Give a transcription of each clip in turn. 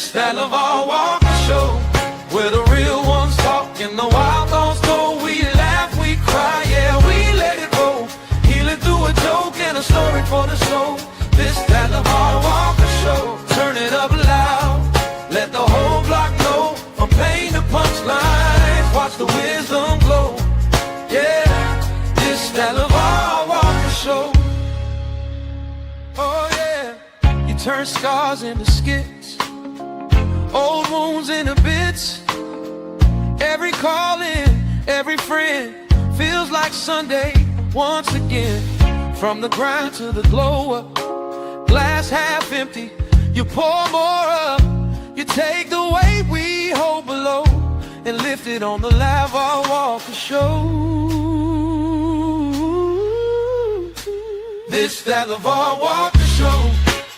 This that LeVar Walker Show, where the real ones talk and the wild thoughts go. We laugh, we cry, yeah, we let it roll. Healing through a joke and a story for the soul. This that LeVar Walker Show, turn it up loud, let the whole block know. From pain to punchlines, watch the wisdom glow. Yeah, this that LeVar Walker Show. Oh yeah, you turn scars into skits, old wounds into bits. Every call in, every friend feels like Sunday once again. From the grind to the glow up, glass half empty, you pour more up. You take the weight we hold below and lift it on the LeVar Walker Show. This that LeVar Walker Show,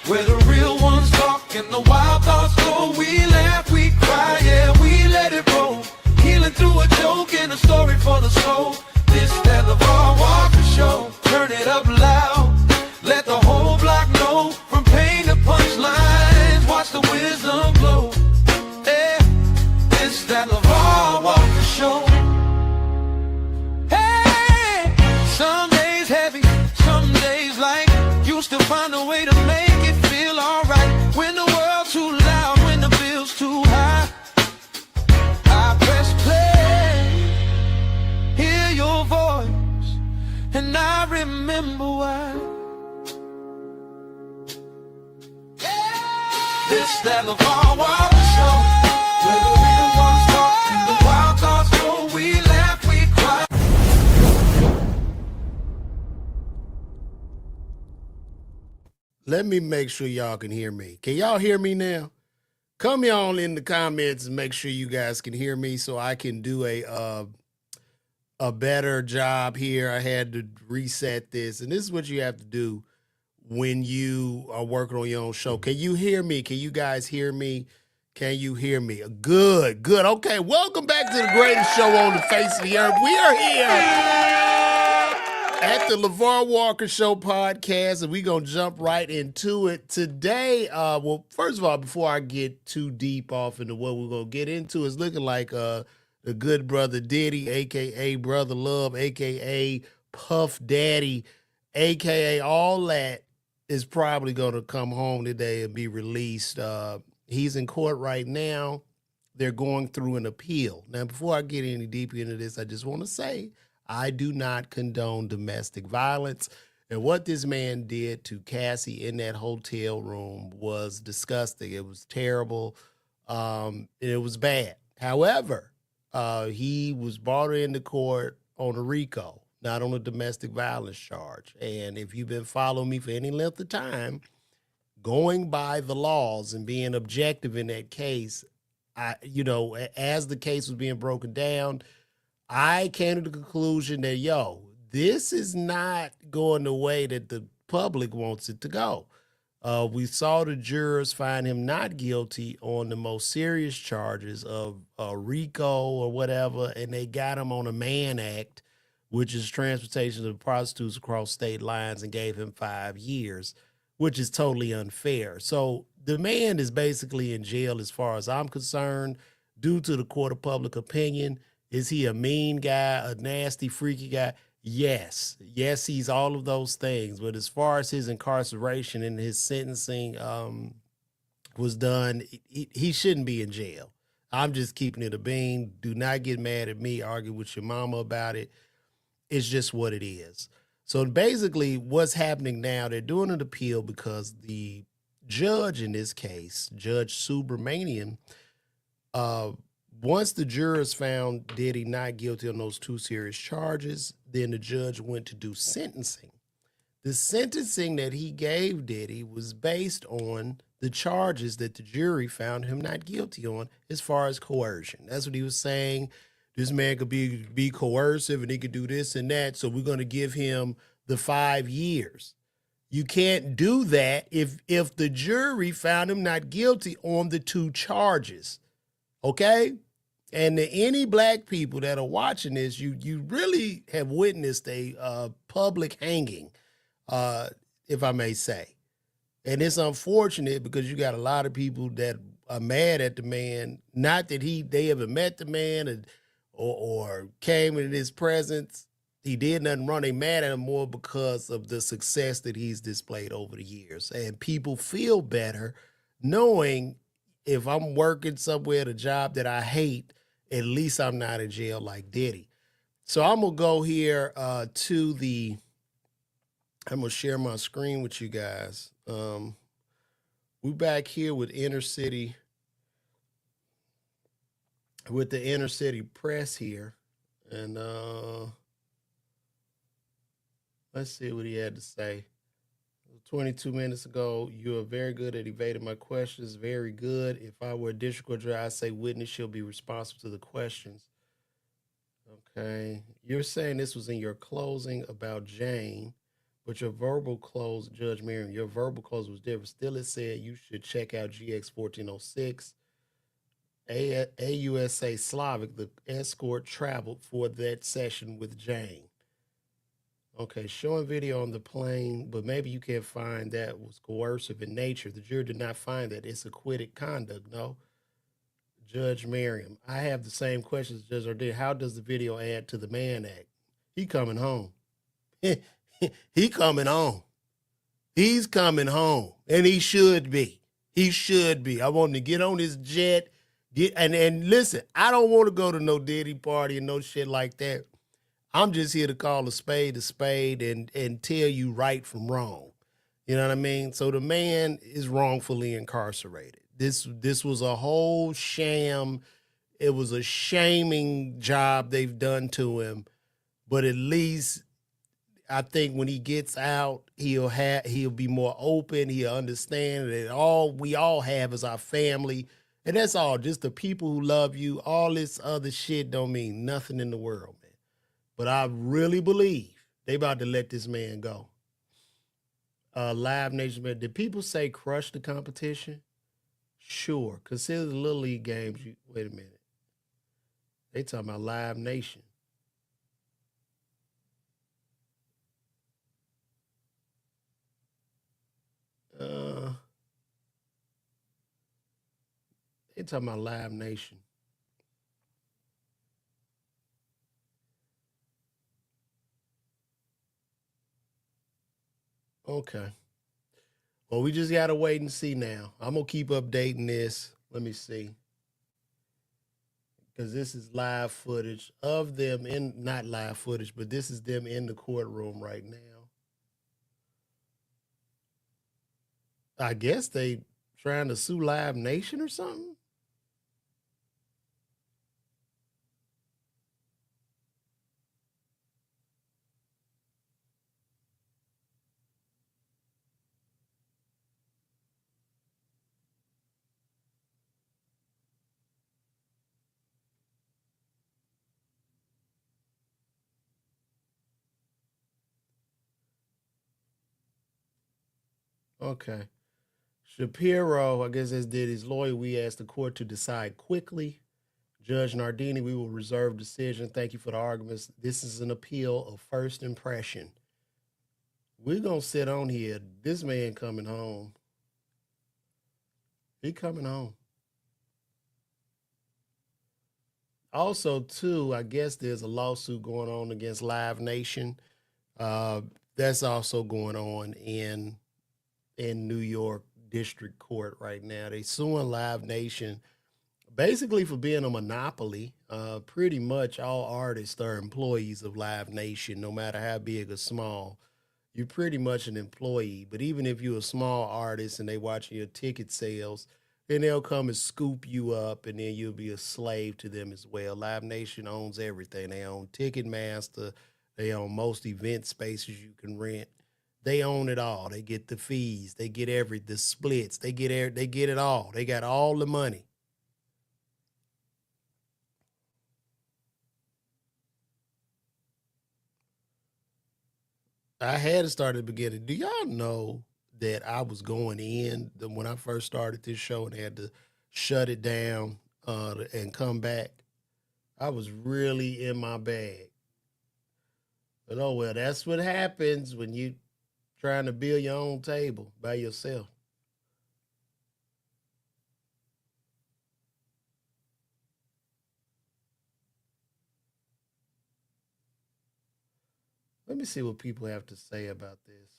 where the real ones talk and the wild thoughts go. We laugh, we cry, yeah, we let it roll. Healing through a joke and a story for the soul. This that LeVar Walker Show, turn it up loud, let the whole block know. From pain to punchlines, watch the wisdom glow. Yeah, this that LeVar Walker Show. Hey, some days heavy, some days light. You still find a way to make it feel alright. When the world's too loud, when the bill's too high, I press play, hear your voice, and I remember why. This that LeVar Walker Show, where the real ones talk and the wild thoughts go. We laugh, we cry. Let me make sure y'all can hear me. Can y'all hear me now? Come y'all in the comments and make sure you guys can hear me so I can do a better job here. I had to reset this, and this is what you have to do when you are working on your own show. Can you hear me? Can you guys hear me? Can you hear me? Good, good. Okay, welcome back to the greatest show on the face of the earth. We are here at the LeVar Walker Show podcast, and we're going to jump right into it today. Well, first of all, before I get too deep off into what we're going to get into, it's looking like the good brother Diddy, a.k.a. Brother Love, a.k.a. Puff Daddy, a.k.a. all that, is probably going to come home today and be released. He's in court right now. They're going through an appeal. Now, before I get any deeper into this, I just want to say I do not condone domestic violence. And what this man did to Cassie in that hotel room was disgusting. It was terrible. It was bad. However, he was brought into court on a RICO, not on a domestic violence charge. And if you've been following me for any length of time, going by the laws and being objective in that case, as the case was being broken down, I came to the conclusion that, this is not going the way that the public wants it to go. We saw the jurors find him not guilty on the most serious charges of RICO or whatever, and they got him on a Mann Act, which is transportation of prostitutes across state lines, and gave him 5 years, which is totally unfair. So the man is basically in jail as far as I'm concerned, due to the court of public opinion. Is he a mean guy, a nasty, freaky guy? Yes. Yes, he's all of those things. But as far as his incarceration and his sentencing was done, he shouldn't be in jail. I'm just keeping it a bean. Do not get mad at me, argue with your mama about it. It's just what it is. So basically what's happening now, they're doing an appeal because the judge in this case, Judge Subramanian, once the jurors found Diddy not guilty on those 2 serious charges, then the judge went to do sentencing. The sentencing that he gave Diddy was based on the charges that the jury found him not guilty on as far as coercion. That's what he was saying. This man could be coercive and he could do this and that, so we're going to give him the 5 years. You can't do that if the jury found him not guilty on the 2 charges, okay? And to any black people that are watching this, you really have witnessed a public hanging, if I may say. And it's unfortunate because you got a lot of people that are mad at the man. Not that they ever met the man or came in his presence. He did nothing wrong. They mad at him more because of the success that he's displayed over the years. And people feel better knowing if I'm working somewhere at a job that I hate, at least I'm not in jail like Diddy. So I'm gonna go here to the. I'm gonna share my screen with you guys. We back here with inner city, with the inner city press here, and let's see what he had to say. 22 minutes ago, you are very good at evading my questions. Very good. If I were a district court judge, I'd say witness shall be responsible to the questions. Okay. You're saying this was in your closing about Jane, but your verbal close, Judge Miriam, your verbal close was different. Still, it said you should check out GX 1406. AUSA Slavic, the escort traveled for that session with Jane. Okay, showing video on the plane, but maybe you can't find that was coercive in nature. The jury did not find that. It's acquitted conduct, no? Judge Merriam, I have the same questions Judge Ordeal. How does the video add to the Mann Act? He coming home. He coming home. He's coming home, and he should be. He should be. I want him to get on his jet, and listen, I don't want to go to no Diddy party and no shit like that. I'm just here to call a spade and tell you right from wrong. You know what I mean? So the man is wrongfully incarcerated. This was a whole sham. It was a shaming job they've done to him. But at least I think when he gets out, he'll be more open. He'll understand that we all have is our family. And that's all. Just the people who love you. All this other shit don't mean nothing in the world, man. But I really believe they about to let this man go. Live Nation, man. Did people say crush the competition? Sure. Consider the Little League games. Wait a minute. They talking about Live Nation. They talking about Live Nation. Okay. Well, we just got to wait and see now. I'm going to keep updating this. Let me see. Because this is live footage of them not live footage, but this is them in the courtroom right now. I guess they trying to sue Live Nation or something. Okay. Shapiro, I guess as did his lawyer, we asked the court to decide quickly. Judge Nardini, we will reserve decision. Thank you for the arguments. This is an appeal of first impression. We're going to sit on here. This man coming home. He coming home. Also, too, I guess there's a lawsuit going on against Live Nation. That's also going on in New York District Court right now. They suing Live Nation basically for being a monopoly. Pretty much all artists are employees of Live Nation, no matter how big or small. You're pretty much an employee. But even if you're a small artist and they watching your ticket sales, then they'll come and scoop you up, and then you'll be a slave to them as well. Live Nation owns everything. They own Ticketmaster. They own most event spaces you can rent. They own it all. They get the fees. They get the splits. They get it all. They got all the money. I had to start at the beginning. Do y'all know that I was going in when I first started this show and had to shut it down and come back? I was really in my bag. But oh well, that's what happens when you trying to build your own table by yourself. Let me see what people have to say about this.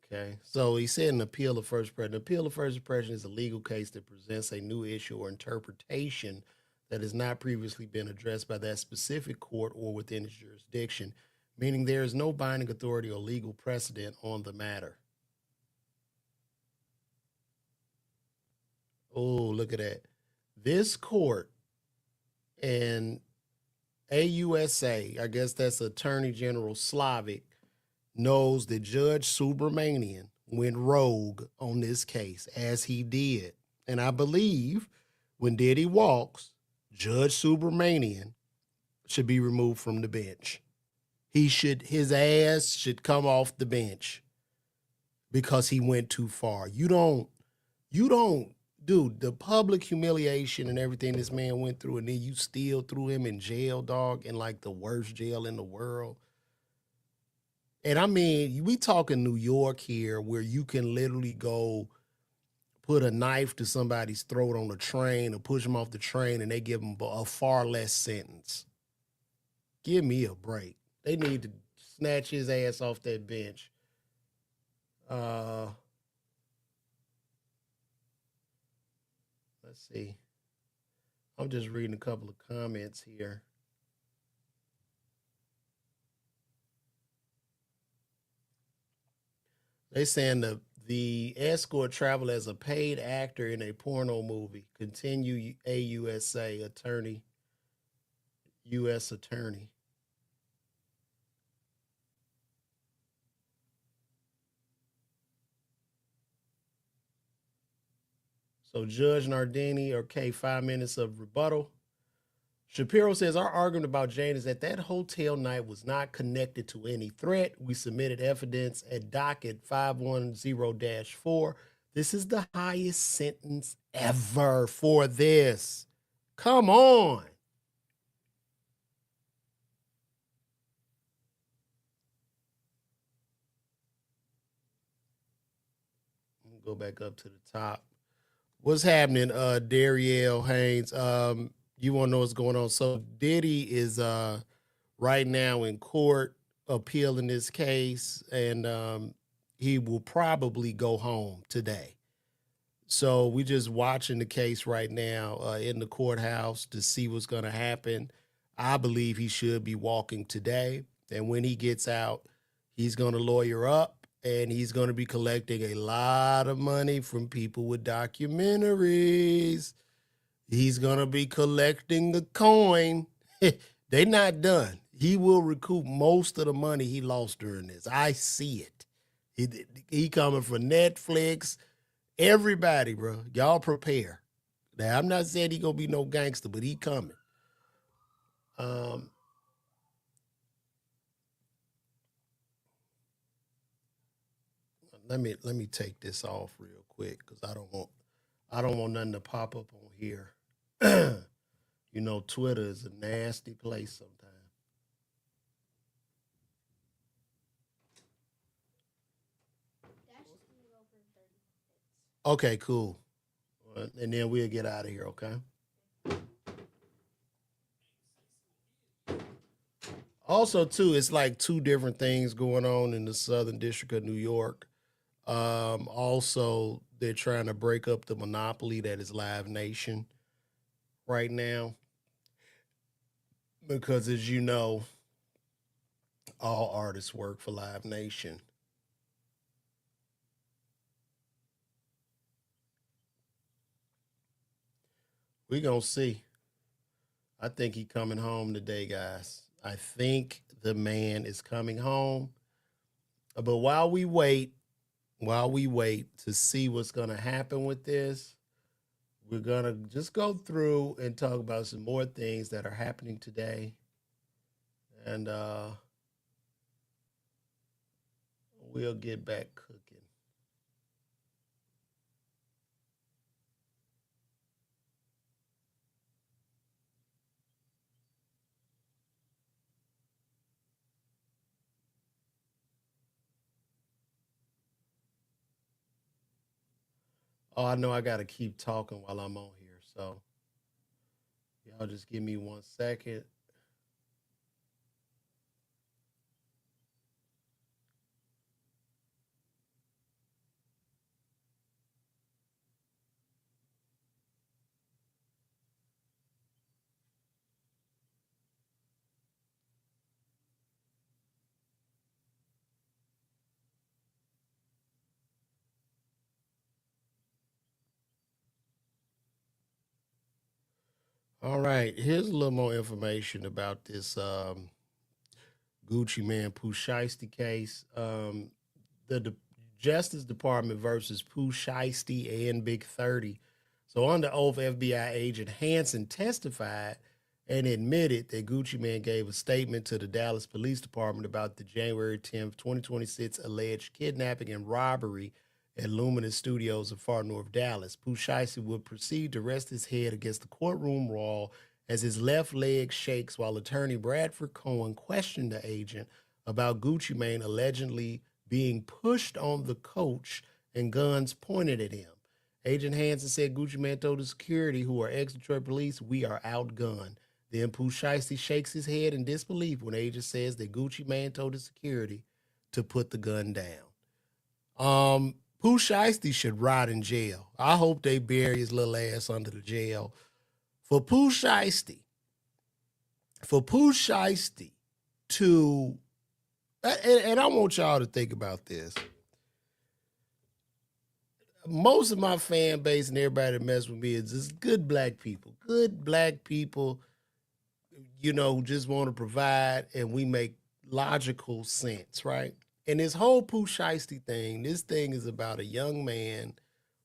Okay. So he said an appeal of first impression. An appeal of first impression is a legal case that presents a new issue or interpretation that has not previously been addressed by that specific court or within its jurisdiction, meaning there is no binding authority or legal precedent on the matter. Oh, look at that. This court and AUSA, I guess that's Attorney General Slavic, knows that Judge Subramanian went rogue on this case, as he did. And I believe when Diddy walks, Judge Subramanian should be removed from the bench. His ass should come off the bench because he went too far. You don't, dude, the public humiliation and everything this man went through, and then you still threw him in jail, dog, in like the worst jail in the world. And I mean, we talking New York here, where you can literally go put a knife to somebody's throat on a train or push them off the train, and they give them a far less sentence. Give me a break. They need to snatch his ass off that bench. Let's see. I'm just reading a couple of comments here. They saying the escort traveled as a paid actor in a porno movie. Continue AUSA attorney, U.S. attorney. So Judge Nardini, okay, 5 minutes of rebuttal. Shapiro says our argument about Jane is that hotel night was not connected to any threat. We submitted evidence at docket 510-4. This is the highest sentence ever for this. Come on. Go back up to the top. What's happening, Darielle Haynes? You want to know what's going on? So Diddy is right now in court appealing this case, and he will probably go home today. So we're just watching the case right now in the courthouse to see what's going to happen. I believe he should be walking today, and when he gets out, he's going to lawyer up. And he's going to be collecting a lot of money from people with documentaries. He's going to be collecting the coin. They're not done. He will recoup most of the money he lost during this. I see it. He coming for Netflix. Everybody, bro. Y'all prepare. Now, I'm not saying he going to be no gangster, but he coming. Let me take this off real quick because I don't want nothing to pop up on here. You know, Twitter is a nasty place sometimes. Okay, cool. And then we'll get out of here, okay? Also, too, it's like two different things going on in the Southern District of New York. Also, they're trying to break up the monopoly that is Live Nation right now. Because, as you know, all artists work for Live Nation. We're going to see. I think he's coming home today, guys. I think the man is coming home. But while we wait to see what's going to happen with this, we're going to just go through and talk about some more things that are happening today. And we'll get back cooking. Oh, I know I got to keep talking while I'm on here. So y'all just give me 1 second. All right, here's a little more information about this Gucci Man Pooh Shiesty case. The Justice Department versus Pooh Shiesty and Big 30. So under oath, FBI agent Hansen testified and admitted that Gucci Man gave a statement to the Dallas Police Department about the January 10th, 2026 alleged kidnapping and robbery at Luminous Studios in far north Dallas. Pooh Shiesty would proceed to rest his head against the courtroom wall as his left leg shakes while attorney Bradford Cohen questioned the agent about Gucci Mane allegedly being pushed on the coach and guns pointed at him. Agent Hansen said Gucci Mane told the security, who are ex-Detroit police, "We are outgunned." Then Pooh Shiesty shakes his head in disbelief when agent says that Gucci Mane told the security to put the gun down. Pooh Shiesty should rot in jail. I hope they bury his little ass under the jail. For Pooh Shiesty to, and I want y'all to think about this. Most of my fan base and everybody that mess with me is just good black people. Good black people, who just want to provide, and we make logical sense, right? And this whole Pooh Shiesty thing, this thing is about a young man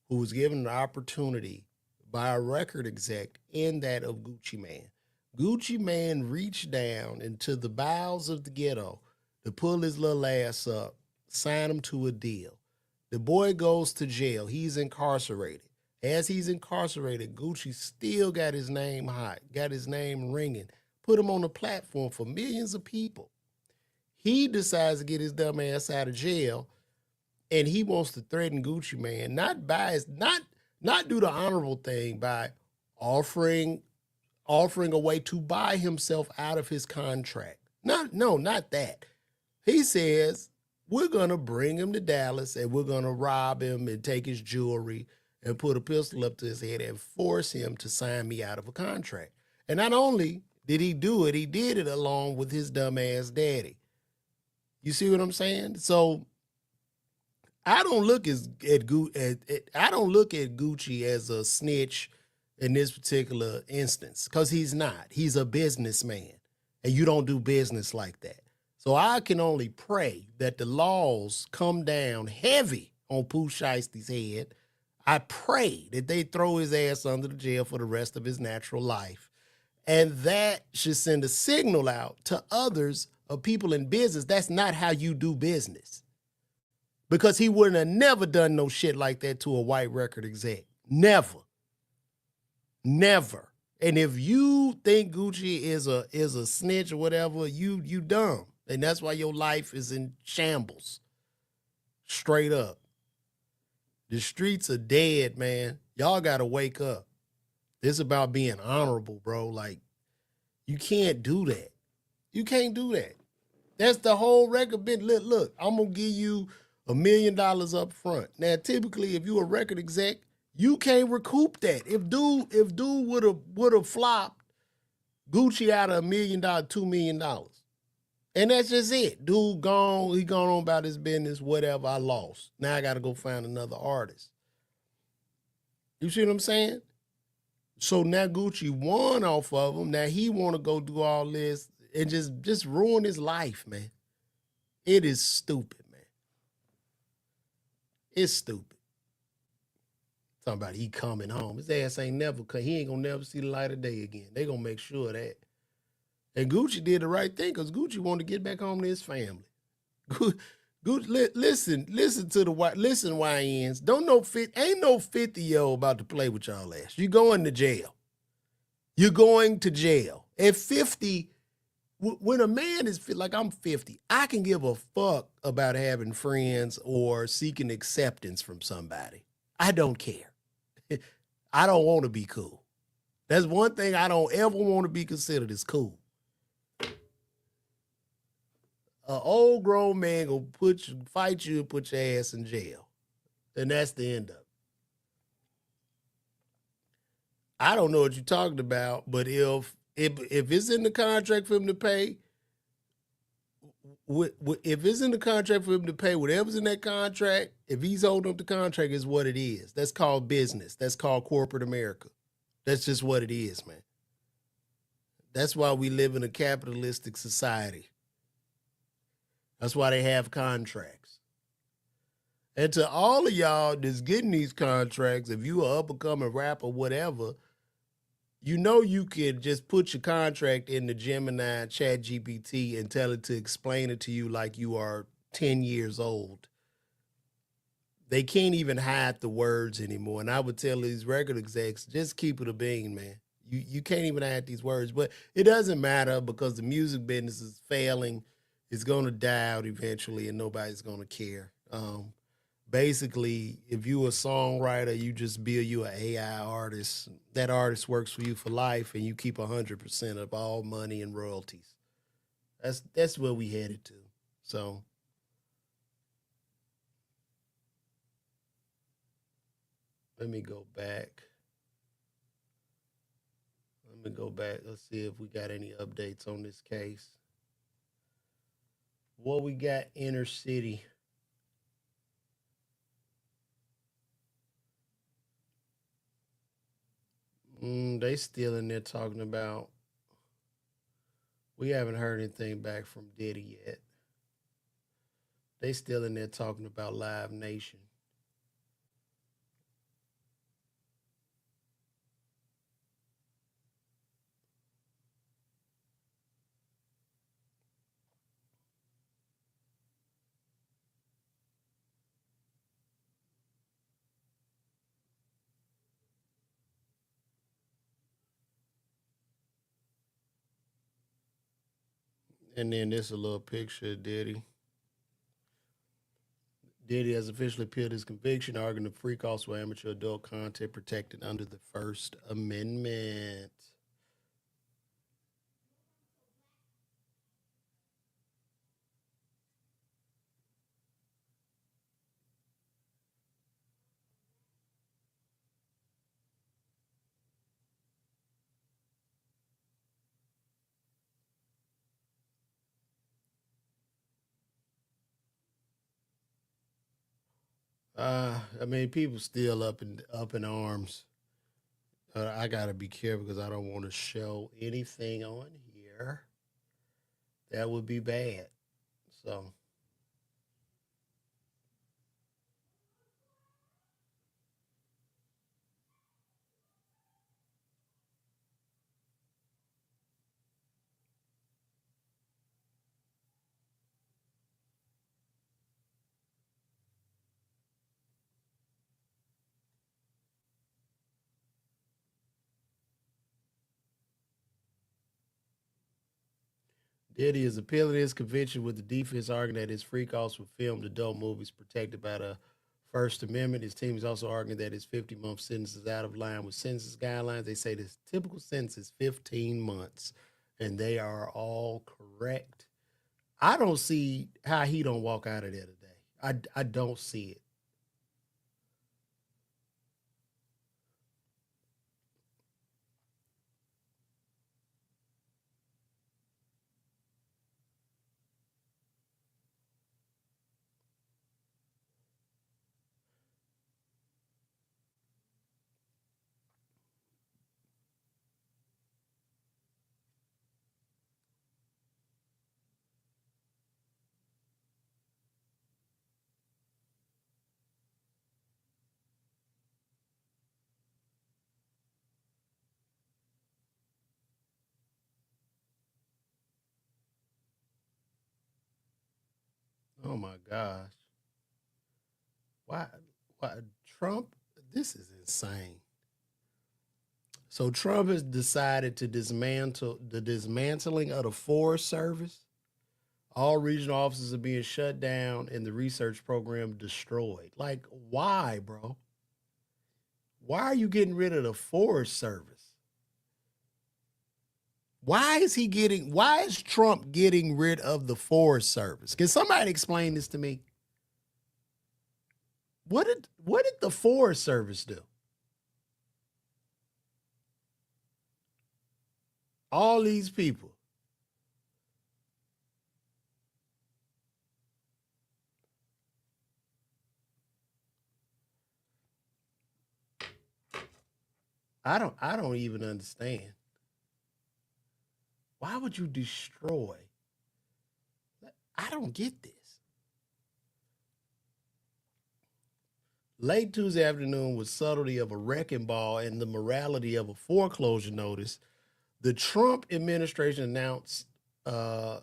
who was given an opportunity by a record exec in that of Gucci Mane. Gucci Mane reached down into the bowels of the ghetto to pull his little ass up, sign him to a deal. The boy goes to jail. He's incarcerated. As he's incarcerated, Gucci still got his name hot, got his name ringing, put him on the platform for millions of people. He decides to get his dumb ass out of jail, and he wants to threaten Gucci Mane, not do the honorable thing by offering a way to buy himself out of his contract. Not that. He says, we're going to bring him to Dallas and we're going to rob him and take his jewelry and put a pistol up to his head and force him to sign me out of a contract. And not only did he do it, he did it along with his dumb ass daddy. You see what I'm saying? So I don't look at Gucci as a snitch in this particular instance, because he's not. He's a businessman, and you don't do business like that. So I can only pray that the laws come down heavy on Pooh Shiesty's head. I pray that they throw his ass under the jail for the rest of his natural life. And that should send a signal out to others of people in business. That's not how you do business. Because he wouldn't have never done no shit like that to a white record exec. Never. Never. And if you think Gucci is a snitch or whatever, you dumb. And that's why your life is in shambles. Straight up. The streets are dead, man. Y'all got to wake up. This is about being honorable, bro. Like, you can't do that. You can't do that. That's the whole record bit. Look, I'm going to give you $1 million up front. Now, typically, if you a record exec, you can't recoup that. If dude would have flopped Gucci out of $1 million, $2 million. And that's just it. Dude gone, he gone on about his business, whatever, I lost. Now I got to go find another artist. You see what I'm saying? So now Gucci won off of him. Now he want to go do all this and just ruin his life, man. It is stupid, man. It's stupid. Talking about he coming home. His ass ain't never come. He ain't gonna never see the light of day again. They gonna make sure of that. And Gucci did the right thing because Gucci wanted to get back home to his family. Gucci, listen to the YNs. Ain't no 50-year-old about to play with y'all ass. You going to jail. You're going to jail. At 50, when a man is like I'm 50, I can give a fuck about having friends or seeking acceptance from somebody. I don't care. I don't want to be cool. That's one thing I don't ever want to be considered as cool. An old grown man gonna fight you and put your ass in jail. And that's the end of it. I don't know what you're talking about, but if it's in the contract for him to pay, if it's in the contract for him to pay whatever's in that contract, if he's holding up the contract, is what it is. That's called business. That's called corporate America. That's just what it is, man. That's why we live in a capitalistic society. That's why they have contracts. And to all of y'all that's getting these contracts, if you are up and coming rapper, whatever, you know you can just put your contract in the Gemini Chat GPT and tell it to explain it to you like you are 10 years old. They can't even hide the words anymore. And I would tell these record execs, just keep it a bean, man. You can't even hide these words. But it doesn't matter because the music business is failing. It's going to die out eventually and nobody's going to care. Basically, if you a songwriter, you just build you an AI artist. That artist works for you for life, and you keep 100% of all money and royalties. That's where we headed to. So let me go back. Let me go back. Let's see if we got any updates on this case. What we got inner city. They still in there talking about. We haven't heard anything back from Diddy yet. They still in there talking about Live Nation. And then this a little picture of Diddy. Diddy has officially appealed his conviction, arguing the free calls for amateur adult content protected under the First Amendment. I mean, people still up in arms. I gotta be careful because I don't want to show anything on here that would be bad. So, Diddy is appealing his conviction with the defense arguing that his free calls for filmed adult movies protected by the First Amendment. His team is also arguing that his 50-month sentence is out of line with sentencing guidelines. They say the typical sentence is 15 months, and they are all correct. I don't see how he don't walk out of there today. I don't see it. Oh my gosh. Why why Trump? This is insane. So Trump has decided to dismantle the dismantling of the Forest Service. All regional offices are being shut down and the research program destroyed. Like, why, bro? Why are you getting rid of the Forest Service? Why is Trump getting rid of the Forest Service? Can somebody explain this to me? What did the Forest Service do? All these people. I don't even understand. Why would you destroy? I don't get this. Late Tuesday afternoon, with subtlety of a wrecking ball and the morality of a foreclosure notice, the Trump administration uh,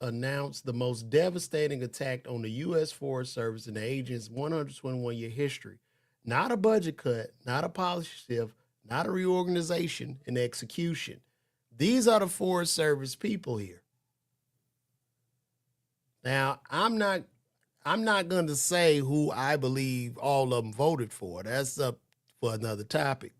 announced the most devastating attack on the U.S. Forest Service in the agency's 121-year history. Not a budget cut, not a policy shift, not a reorganization and execution. These are the Forest Service people here. Now, I'm not going to say who I believe all of them voted for. That's up for another topic.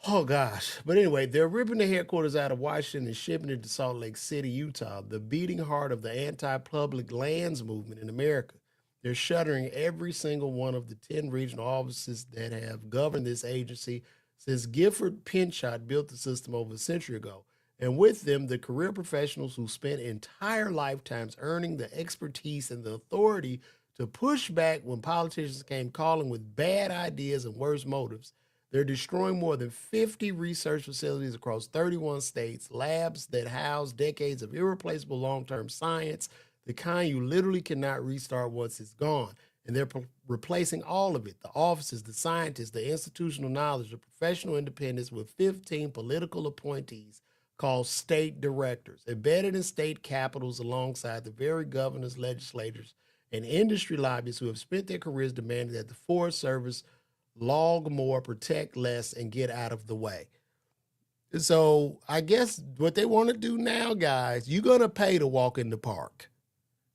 Oh gosh. But anyway, they're ripping the headquarters out of Washington and shipping it to Salt Lake City, Utah, the beating heart of the anti-public lands movement in America. They're shuttering every single one of the 10 regional offices that have governed this agency since Gifford Pinchot built the system over a century ago. And with them, the career professionals who spent entire lifetimes earning the expertise and the authority to push back when politicians came calling with bad ideas and worse motives. They're destroying more than 50 research facilities across 31 states, labs that house decades of irreplaceable long-term science, the kind you literally cannot restart once it's gone. And they're replacing all of it, the offices, the scientists, the institutional knowledge, the professional independence, with 15 political appointees called state directors, embedded in state capitals alongside the very governors, legislators, and industry lobbyists who have spent their careers demanding that the Forest Service log more, protect less, and get out of the way. So I guess what they want to do now, guys, you're going to pay to walk in the park.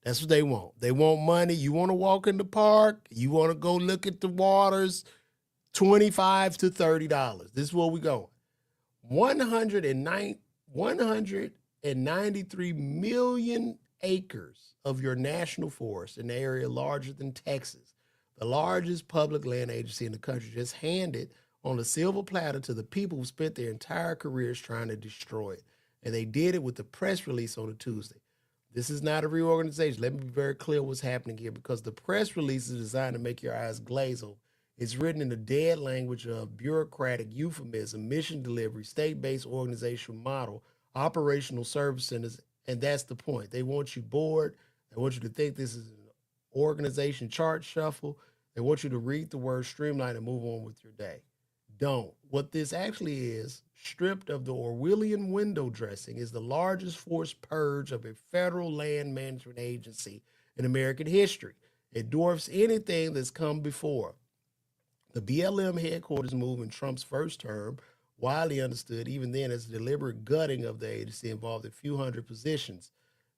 That's what they want. They want money. You want to walk in the park, you want to go look at the waters, $25 to $30. This is where we going. 193 million acres of your national forest in an area larger than Texas, the largest public land agency in the country, just handed on a silver platter to the people who spent their entire careers trying to destroy it. And they did it with the press release on a Tuesday. This is not a reorganization. Let me be very clear what's happening here, because the press release is designed to make your eyes glaze over. It's written in the dead language of bureaucratic euphemism, mission delivery, state-based organizational model, operational service centers, and that's the point. They want you bored. They want you to think this is an organization chart shuffle. They want you to read the word streamline and move on with your day. Don't. What this actually is, stripped of the Orwellian window dressing, is the largest forced purge of a federal land management agency in American history. It dwarfs anything that's come before. The BLM headquarters move in Trump's first term, widely understood even then as a deliberate gutting of the agency, involved a few hundred positions.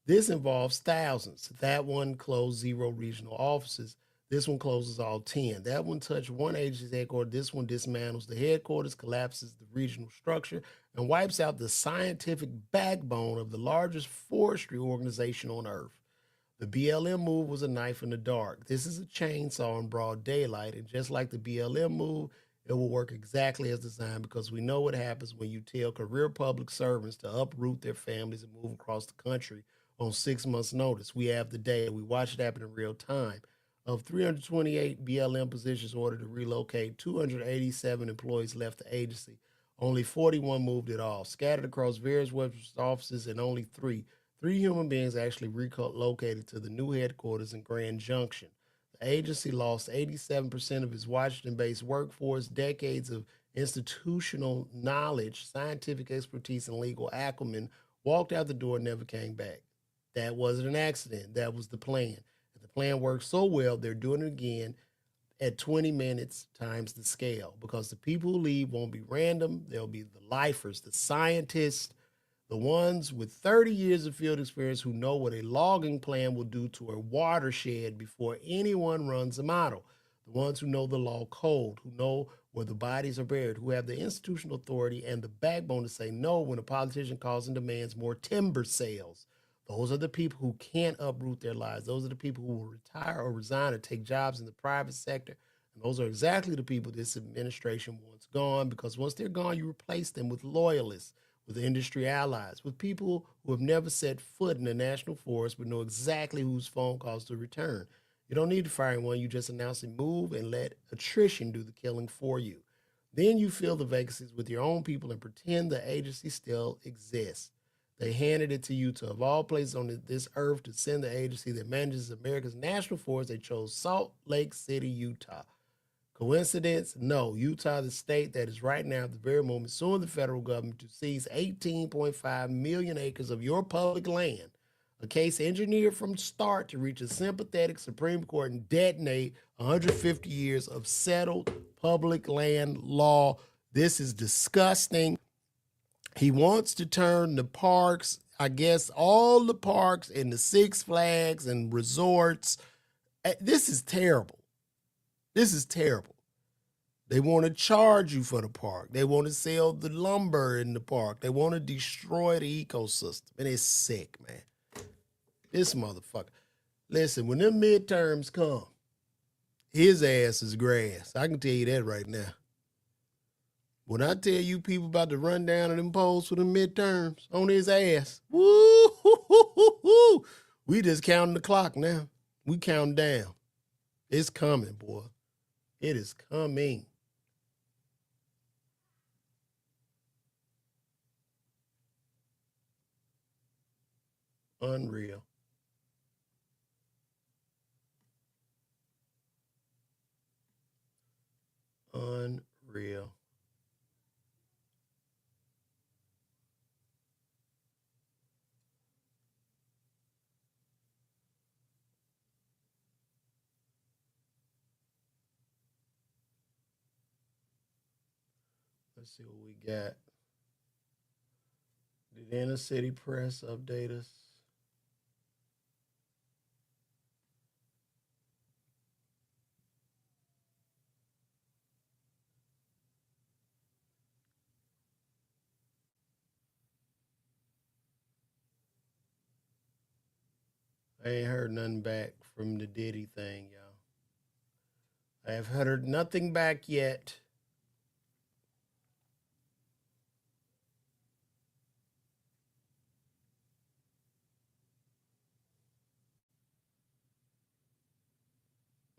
This involves thousands. That one closed 0 regional offices. This one closes all 10. That one touched one agency's headquarters. This one dismantles the headquarters, collapses the regional structure, and wipes out the scientific backbone of the largest forestry organization on earth. The BLM move was a knife in the dark. This is a chainsaw in broad daylight, and just like the BLM move, it will work exactly as designed, because we know what happens when you tell career public servants to uproot their families and move across the country on 6 months' notice. We have the data. We watch it happen in real time. Of 328 BLM positions ordered to relocate, 287 employees left the agency. Only 41 moved at all, scattered across various West offices, and only three human beings actually relocated to the new headquarters in Grand Junction. The agency lost 87% of its Washington-based workforce, decades of institutional knowledge, scientific expertise, and legal acumen walked out the door and never came back. That wasn't an accident. That was the plan. The plan worked so well, they're doing it again at 20 minutes times the scale, because the people who leave won't be random. They'll be the lifers, the scientists, the ones with 30 years of field experience who know what a logging plan will do to a watershed before anyone runs a model. The ones who know the law code, who know where the bodies are buried, who have the institutional authority and the backbone to say no when a politician calls and demands more timber sales. Those are the people who can't uproot their lives. Those are the people who will retire or resign or take jobs in the private sector. And those are exactly the people this administration wants gone, because once they're gone, you replace them with loyalists, with industry allies, with people who have never set foot in the national forest but know exactly whose phone calls to return. You don't need to fire anyone. You just announce a move and let attrition do the killing for you. Then you fill the vacancies with your own people and pretend the agency still exists. They handed it to Utah. Of all places on this earth to send the agency that manages America's national forests, they chose Salt Lake City, Utah. Coincidence? No. Utah, the state that is right now at the very moment suing the federal government to seize 18.5 million acres of your public land. A case engineered from start to reach a sympathetic Supreme Court and detonate 150 years of settled public land law. This is disgusting. He wants to turn the parks, I guess, all the parks and the Six Flags and resorts. This is terrible. This is terrible. They want to charge you for the park. They want to sell the lumber in the park. They want to destroy the ecosystem. And it's sick, man. This motherfucker. Listen, when them midterms come, his ass is grass. I can tell you that right now. When I tell you people about to run down in them polls for the midterms on his ass, woo, hoo, hoo, hoo, hoo. We just counting the clock now. We counting down. It's coming, boy. It is coming. Unreal. Unreal. Let's see what we got. Did the Inner City Press update us? I ain't heard nothing back from the Diddy thing, y'all. I have heard nothing back yet.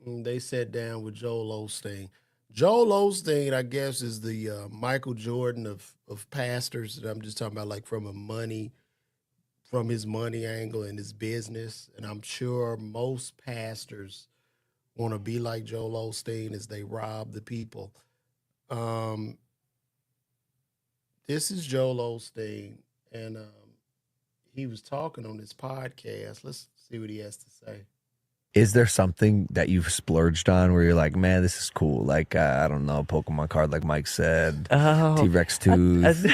They sat down with Joel Osteen. Joel Osteen, I guess, is the Michael Jordan of pastors. And I'm just talking about like from his money angle and his business. And I'm sure most pastors want to be like Joel Osteen as they rob the people. This is Joel Osteen, and he was talking on this podcast. Let's see what he has to say. Is there something that you've splurged on where you're like, man, this is cool? Like, I don't know, Pokemon card, like Mike said, T-Rex tooth,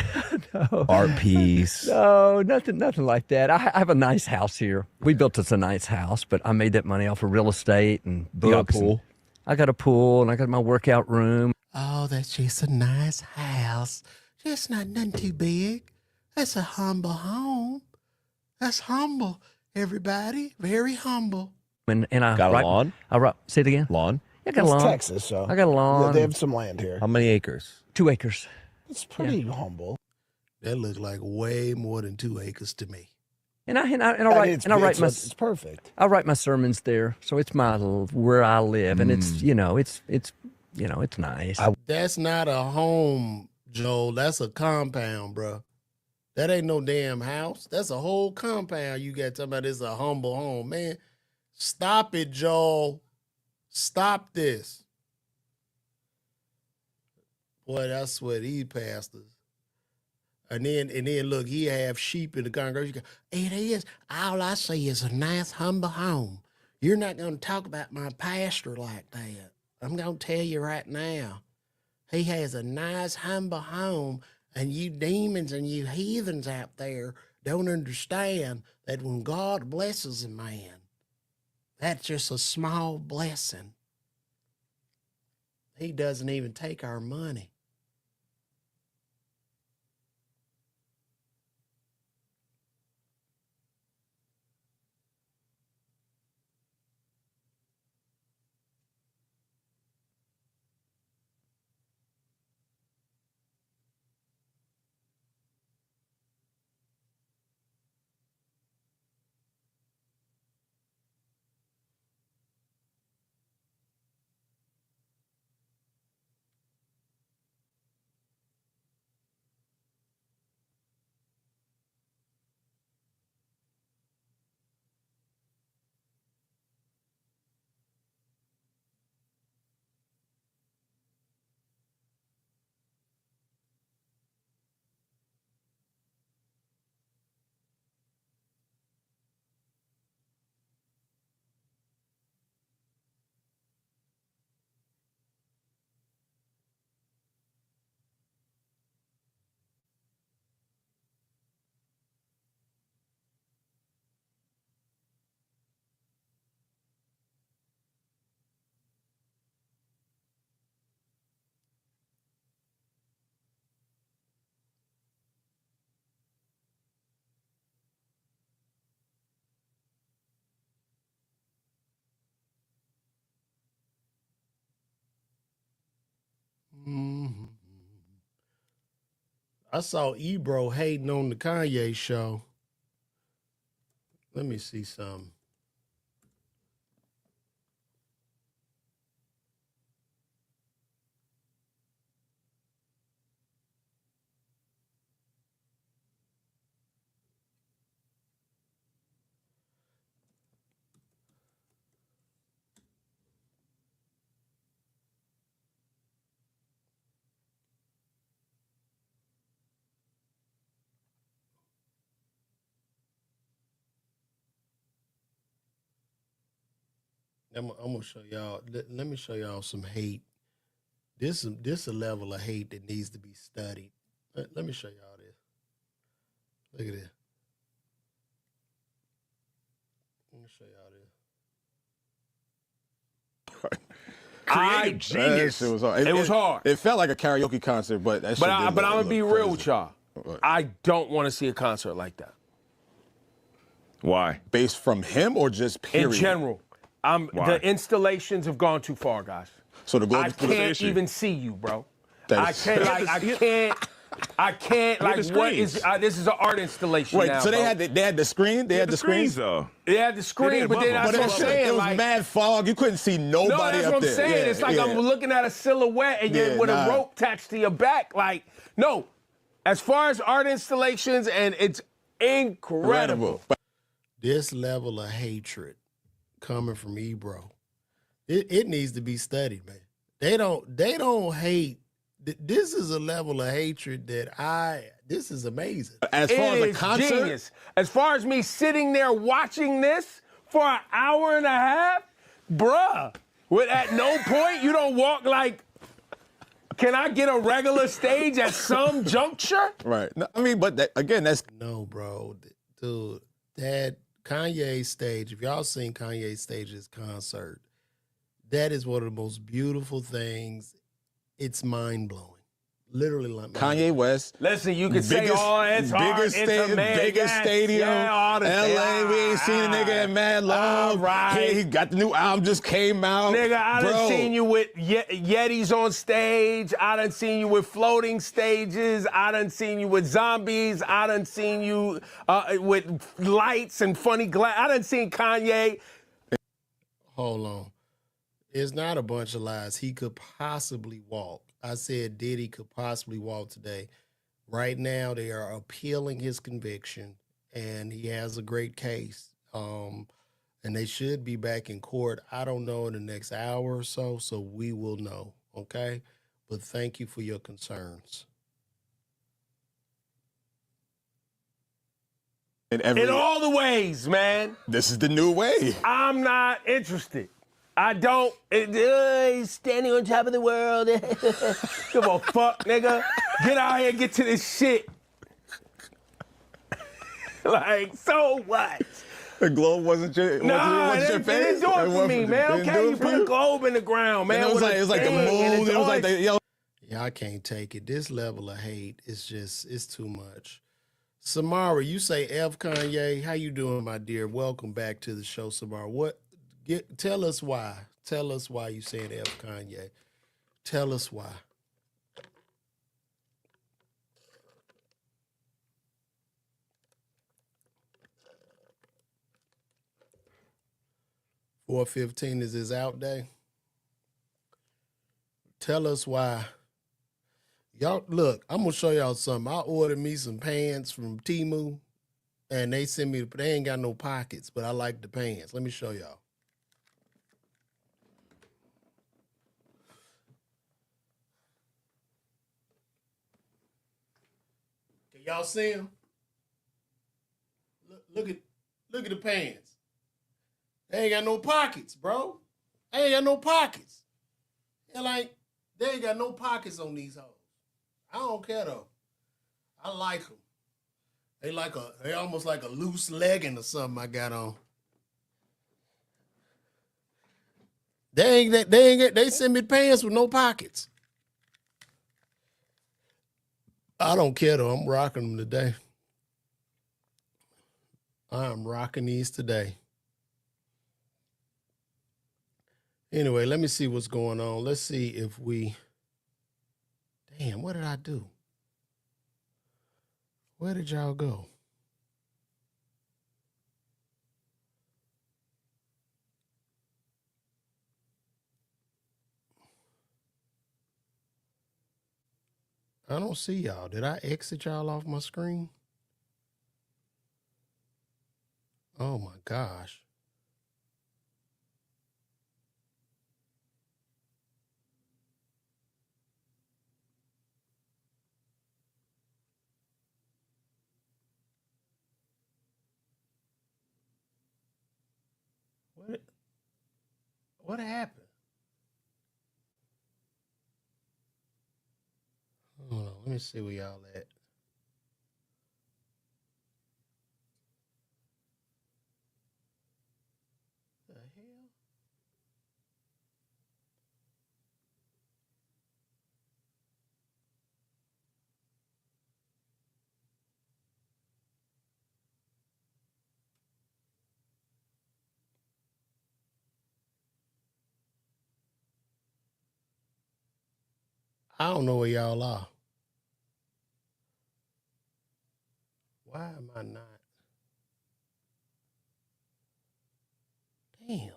No. art piece. No, nothing like that. I have a nice house here. We built us a nice house, but I made that money off of real estate and You got a books. pool? I got a pool, and I got my workout room. Oh, that's just a nice house. Just not nothing too big. That's a humble home. That's humble, everybody. Very humble. And I Got a lawn? Say it again. Lawn? I got a It's lawn. Texas, so I got a lawn. Yeah, they have some land here. How many acres? 2 acres. It's pretty humble. That looks like way more than 2 acres to me. And I I mean, write it's perfect. I write my sermons there, so it's where I live, and it's nice. That's not a home, Joel. That's a compound, bro. That ain't no damn house. That's a whole compound you got talking about. It's a humble home, man. Stop it, Joel. Stop this. Boy, that's what these pastors. And then look, he have sheep in the congregation. It is. All I see is a nice, humble home. You're not going to talk about my pastor like that. I'm going to tell you right now. He has a nice, humble home, and you demons and you heathens out there don't understand that when God blesses a man, that's just a small blessing. He doesn't even take our money. I saw Ebro hating on the Kanye show. Let me see something. I'm gonna show y'all. Let me show y'all some hate. This a level of hate that needs to be studied. Let me show y'all this. Look at this. Let me show y'all this. Creative genius. That shit was hard. It was hard. It felt like a karaoke concert, but that shit But I'm gonna be real with y'all. What? I don't want to see a concert like that. Why? Based from him or just period? In general, Why? the installations have gone too far, guys. So the I global can't even see you, bro. That is- I can't. Like, the what is? screens. This is an art installation Wait, now. so they bro. had the screen? They had the screens? though. They had the screen, but then But that's what I'm saying. it was like, mad fog. You couldn't see nobody no, that's up what I'm there. saying. Yeah, It's like yeah. I'm looking at a silhouette and you're Yeah, with nah. a rope attached to your back. Like, no. As far as art installations, and it's incredible. This level of hatred coming from Ebro, it needs to be studied, man. They don't hate. This is a level of hatred that this is amazing. As far as It a is concert, genius. As far as me sitting there watching this for an hour and a half, bruh, at no point you don't walk like, can I get a regular stage at some juncture? right? No, I mean, but again, that's No, bro, dude, that Kanye stage. If y'all seen Kanye stage's concert, that is one of the most beautiful things. It's mind blowing. Literally, like Kanye West. Listen, you can say, oh, it's hard, biggest it's a man, biggest yes, stadium, yeah, all the LA. We ain't seen a nigga in mad long. right. He got the new album just came out. Nigga, I Bro. done seen you with Yetis on stage. I done seen you with floating stages. I done seen you with zombies. I done seen you with lights and funny glass. I done seen Kanye. Hold on. It's not a bunch of lies. He could possibly walk. I said Diddy could possibly walk today. Right now, they are appealing his conviction, and he has a great case. And they should be back in court, I don't know, in the next hour or so we will know, okay? But thank you for your concerns. In all the ways, man. This is the new way. I'm not interested. I don't. He's standing on top of the world. Give a fuck, nigga. Get out here and get to this shit. Like, so what? The globe wasn't your Nah, wasn't it your didn't do it for me, man. Okay, you put a globe in the ground, man. And it was with like the thing, and moon. it's It was like always- yo. Yeah, I can't take it. This level of hate is it's too much. Samara, you say F Kanye. How you doing, my dear? Welcome back to the show, Samara. Tell us why. Tell us why you saying F Kanye. Tell us why. $4.15 is his out day. Tell us why. Y'all, look, I'm gonna show y'all something. I ordered me some pants from Temu, and they sent me. They ain't got no pockets, but I like the pants. Let me show y'all. Can y'all see them? Look at the pants. They ain't got no pockets, bro. They ain't got no pockets. And like, they ain't got no pockets on these hoes. I don't care though. I like them. They almost like a loose legging or something I got on. They send me pants with no pockets. I don't care though. I'm rocking them today. I'm rocking these today. Anyway, let me see what's going on. Let's see if we... Damn, what did I do? Where did y'all go? I don't see y'all. Did I exit y'all off my screen? Oh my gosh. What happened? Hold on, let me see where y'all at. The hell? I don't know where y'all are. Why am I not? Damn.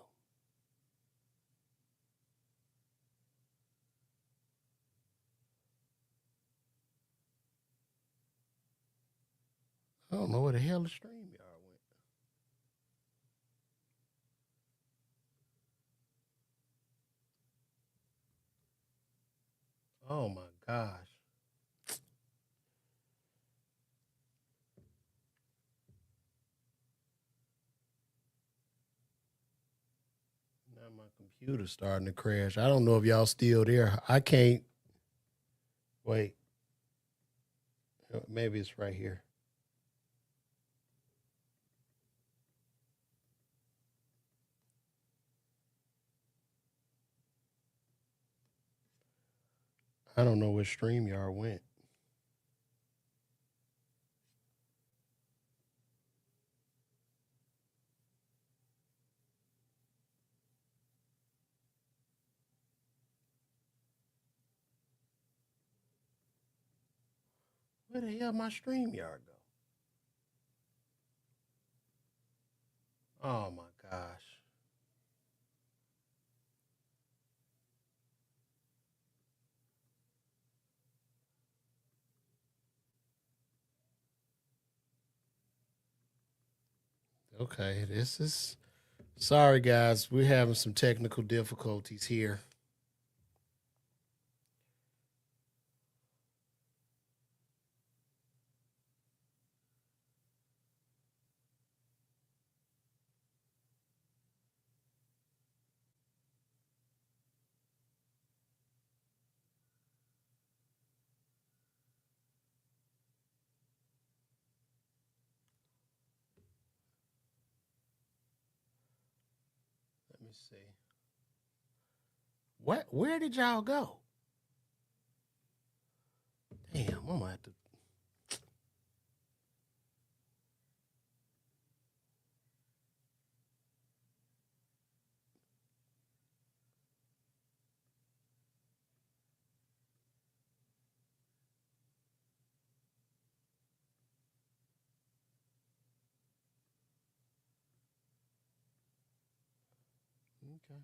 I don't know where the hell the stream yard went. Oh my gosh. Now my computer's starting to crash. I don't know if y'all still there. I can't. Wait. Maybe it's right here. I don't know where StreamYard went. Where the hell my StreamYard go? Oh my gosh. Okay, this is sorry guys. We're having some technical difficulties here. Let me see. Where did y'all go? Damn, I'm gonna have to. Okay.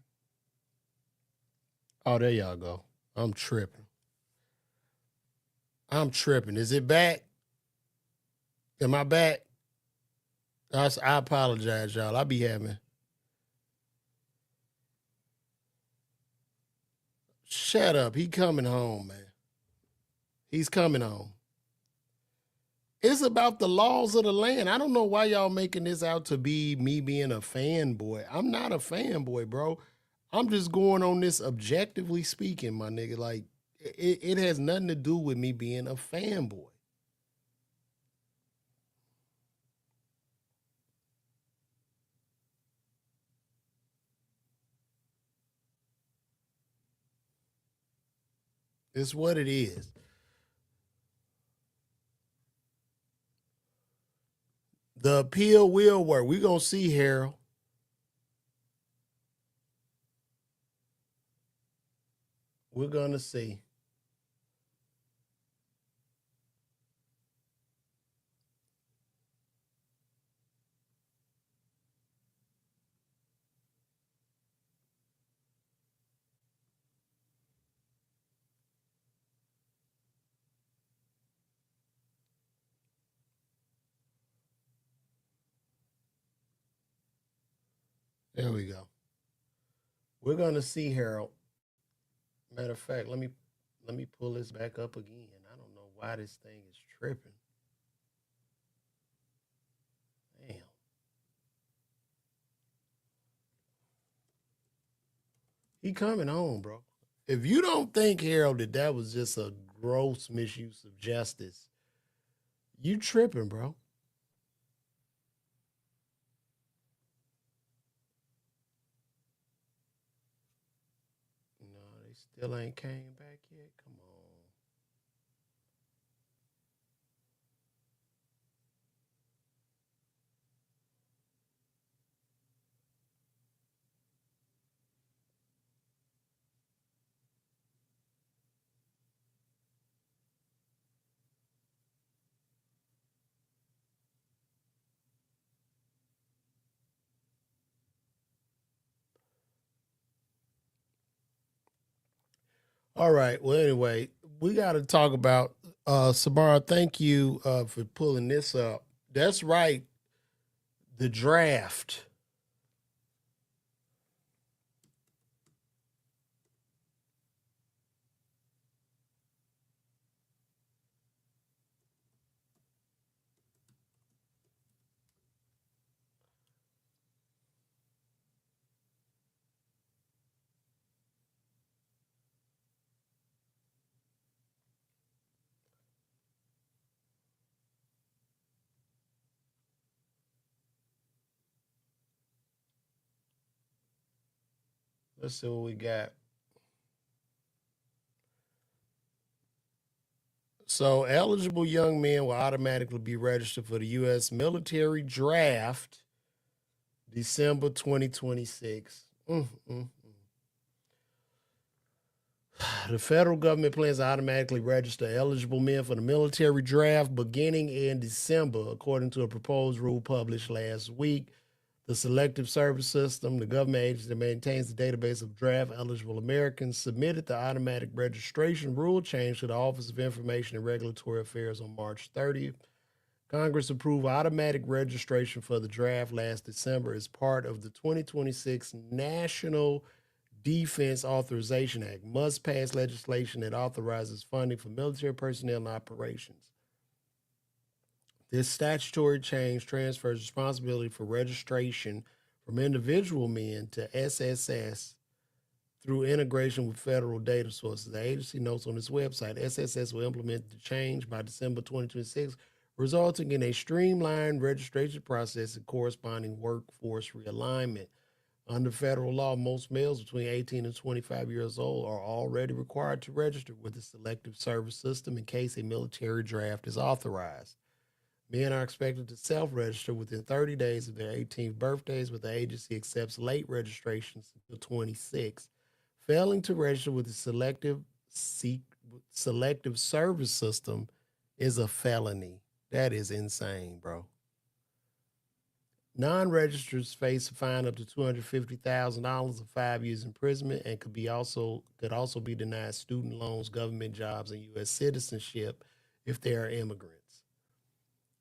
Oh, there y'all go. I'm tripping. I'm tripping. Is it back? Am I back? I apologize, y'all. I be having. Shut up. He coming home, man. He's coming home. It's about the laws of the land. I don't know why y'all making this out to be me being a fanboy. I'm not a fanboy, bro. I'm just going on this objectively speaking, my nigga. Like, it has nothing to do with me being a fanboy. It's what it is. The appeal will work. We're going to see, Harold. We're going to see. There we go. We're gonna see Harold. Matter of fact, let me pull this back up again. I don't know why this thing is tripping. Damn. He coming home, bro. If you don't think, Harold, that was just a gross misuse of justice, you tripping, bro. No, they still ain't came back yet. Come on. All right. Well, anyway, we got to talk about Samara. Thank you for pulling this up. That's right. The draft. Let's see what we got. So, eligible young men will automatically be registered for the U.S. military draft December 2026. The federal government plans to automatically register eligible men for the military draft beginning in December, according to a proposed rule published last week. The Selective Service System, the government agency that maintains the database of draft eligible Americans, submitted the automatic registration rule change to the Office of Information and Regulatory Affairs on March 30th. Congress approved automatic registration for the draft last December as part of the 2026 National Defense Authorization Act. Must pass legislation that authorizes funding for military personnel and operations. This statutory change transfers responsibility for registration from individual men to SSS through integration with federal data sources. The agency notes on its website, SSS will implement the change by December 2026, resulting in a streamlined registration process and corresponding workforce realignment. Under federal law, most males between 18 and 25 years old are already required to register with the Selective Service System in case a military draft is authorized. Men are expected to self-register within 30 days of their 18th birthdays, but the agency accepts late registrations until 26. Failing to register with the Selective Service System is a felony. That is insane, bro. Non-registrants face a fine up to $250,000 or 5 years imprisonment and could also be denied student loans, government jobs, and U.S. citizenship if they are immigrants.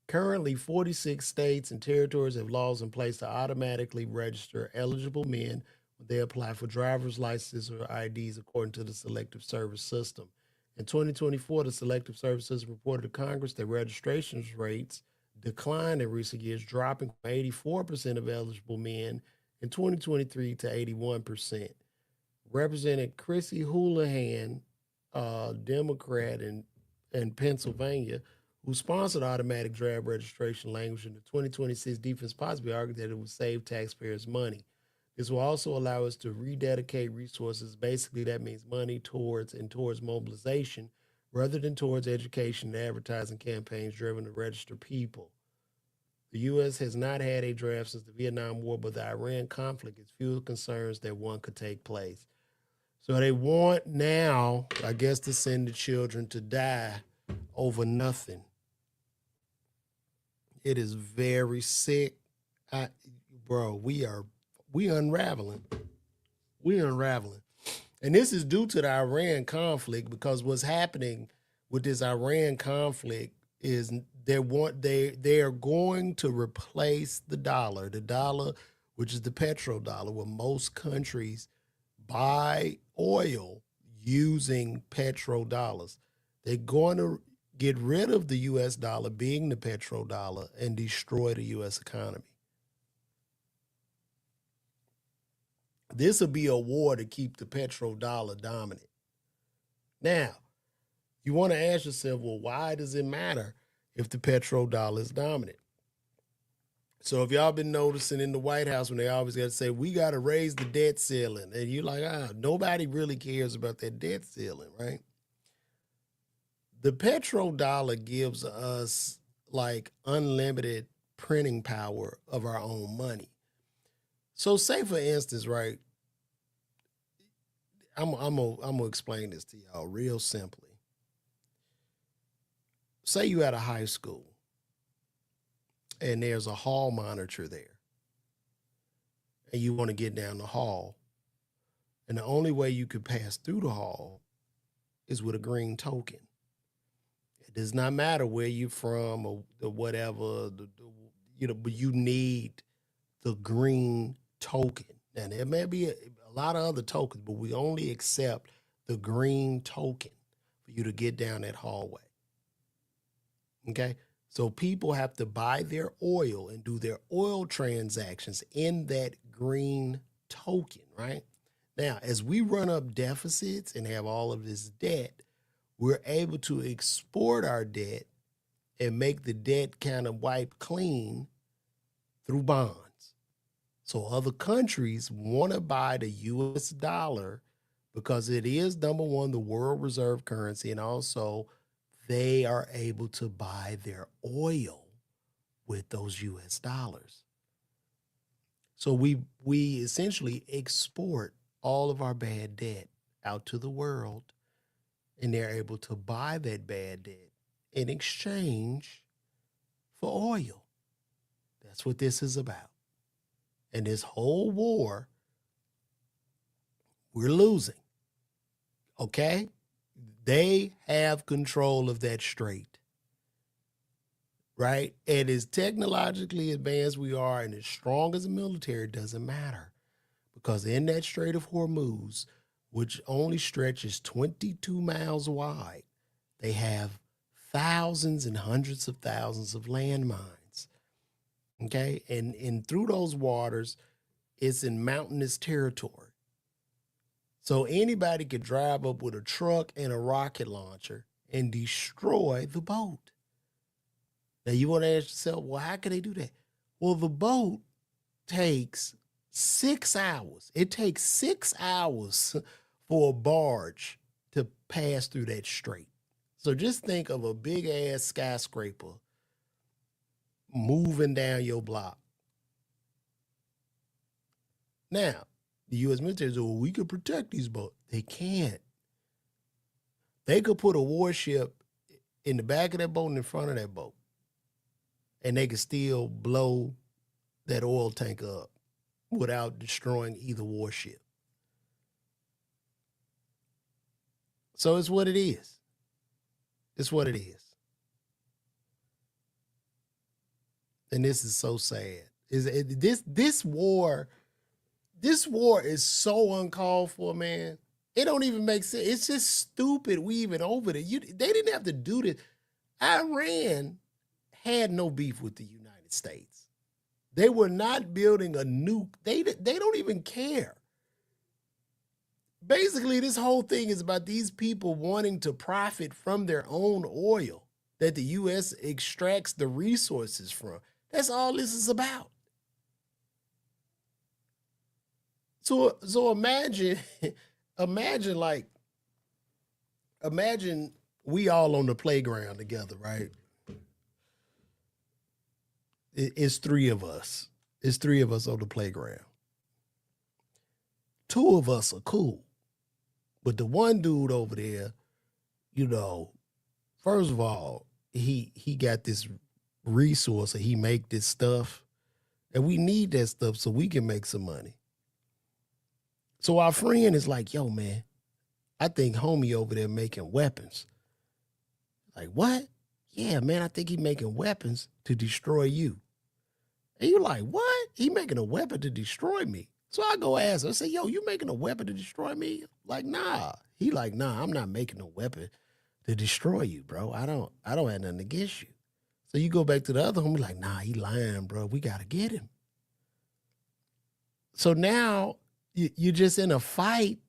Currently, 46 states and territories have laws in place to automatically register eligible men when they apply for driver's licenses or IDs according to the Selective Service System. In 2024, the Selective Service System reported to Congress that registration rates declined in recent years, dropping from 84% of eligible men in 2023 to 81%. Representative Chrissy Houlihan, Democrat in Pennsylvania, who sponsored automatic draft registration language in the 2026 defense policy, argued that it would save taxpayers money. This will also allow us to rededicate resources. Basically, that means money towards mobilization rather than towards education and advertising campaigns driven to register people. The U.S. has not had a draft since the Vietnam War, but the Iran conflict has fueled concerns that one could take place. So they want now, I guess, to send the children to die over nothing. It is very sick. Bro, we unraveling. We unraveling. And this is due to the Iran conflict, because what's happening with this Iran conflict is they are going to replace the dollar. The dollar which is the petrodollar, where most countries buy oil using petrodollars. They're going to get rid of the U.S. dollar being the petrodollar and destroy the U.S. economy. This will be a war to keep the petrodollar dominant. Now, you want to ask yourself, well, why does it matter if the petrodollar is dominant? So if y'all been noticing in the White House when they always got to say, we got to raise the debt ceiling, and you're like, nobody really cares about that debt ceiling, right? The petrodollar gives us like unlimited printing power of our own money. So say for instance, right, I'm gonna explain this to y'all real simply. Say you at a high school and there's a hall monitor there and you want to get down the hall, and the only way you could pass through the hall is with a green token. It does not matter where you're from or whatever, but you need the green token. Now, there may be a lot of other tokens, but we only accept the green token for you to get down that hallway. Okay? So people have to buy their oil and do their oil transactions in that green token, right? Now, as we run up deficits and have all of this debt, we're able to export our debt and make the debt kind of wiped clean through bonds. So other countries want to buy the U.S. dollar because it is, number one, the world reserve currency, and also they are able to buy their oil with those U.S. dollars. So we essentially export all of our bad debt out to the world, and they're able to buy that bad debt in exchange for oil. That's what this is about. And this whole war, we're losing. Okay? They have control of that strait. Right? And as technologically advanced we are and as strong as the military, doesn't matter. Because in that Strait of Hormuz, which only stretches 22 miles wide, they have thousands and hundreds of thousands of landmines. Okay, and through those waters, it's in mountainous territory. So anybody could drive up with a truck and a rocket launcher and destroy the boat. Now you want to ask yourself, well, how can they do that? Well, the boat takes 6 hours. It takes 6 hours for a barge to pass through that strait. So just think of a big ass skyscraper moving down your block. Now, the U.S. military says, well, we could protect these boats. They can't. They could put a warship in the back of that boat and in front of that boat, and they could still blow that oil tank up without destroying either warship. So it's what it is. It's what it is. And this is so sad. This war is so uncalled for, man. It don't even make sense. It's just stupid we even over it. They didn't have to do this. Iran had no beef with the United States. They were not building a nuke. They don't even care. Basically, this whole thing is about these people wanting to profit from their own oil that the U.S. extracts the resources from. That's all this is about. So imagine we all on the playground together, right? It's 3 of us. It's 3 of us on the playground. 2 of us are cool. But the one dude over there, first of all, he got this resource and he make this stuff, and we need that stuff so we can make some money. So our friend is like, yo, man, I think homie over there making weapons. Like, what? Yeah, man, I think he making weapons to destroy you. And you're like, what? he making a weapon to destroy me. So I go ask her, I say, yo, you making a weapon to destroy me? Like, nah. He like, nah, I'm not making a weapon to destroy you, bro. I don't have nothing against you. So you go back to the other homie, like, nah, he lying, bro. We gotta get him. So now you're just in a fight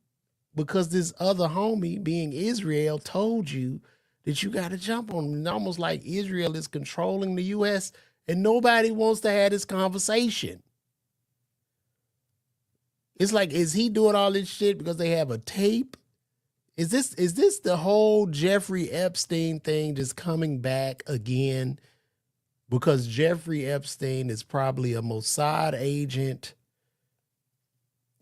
because this other homie, being Israel, told you that you got to jump on him. And almost like Israel is controlling the U.S. and nobody wants to have this conversation. It's like, is he doing all this shit because they have a tape? Is this the whole Jeffrey Epstein thing just coming back again? Because Jeffrey Epstein is probably a Mossad agent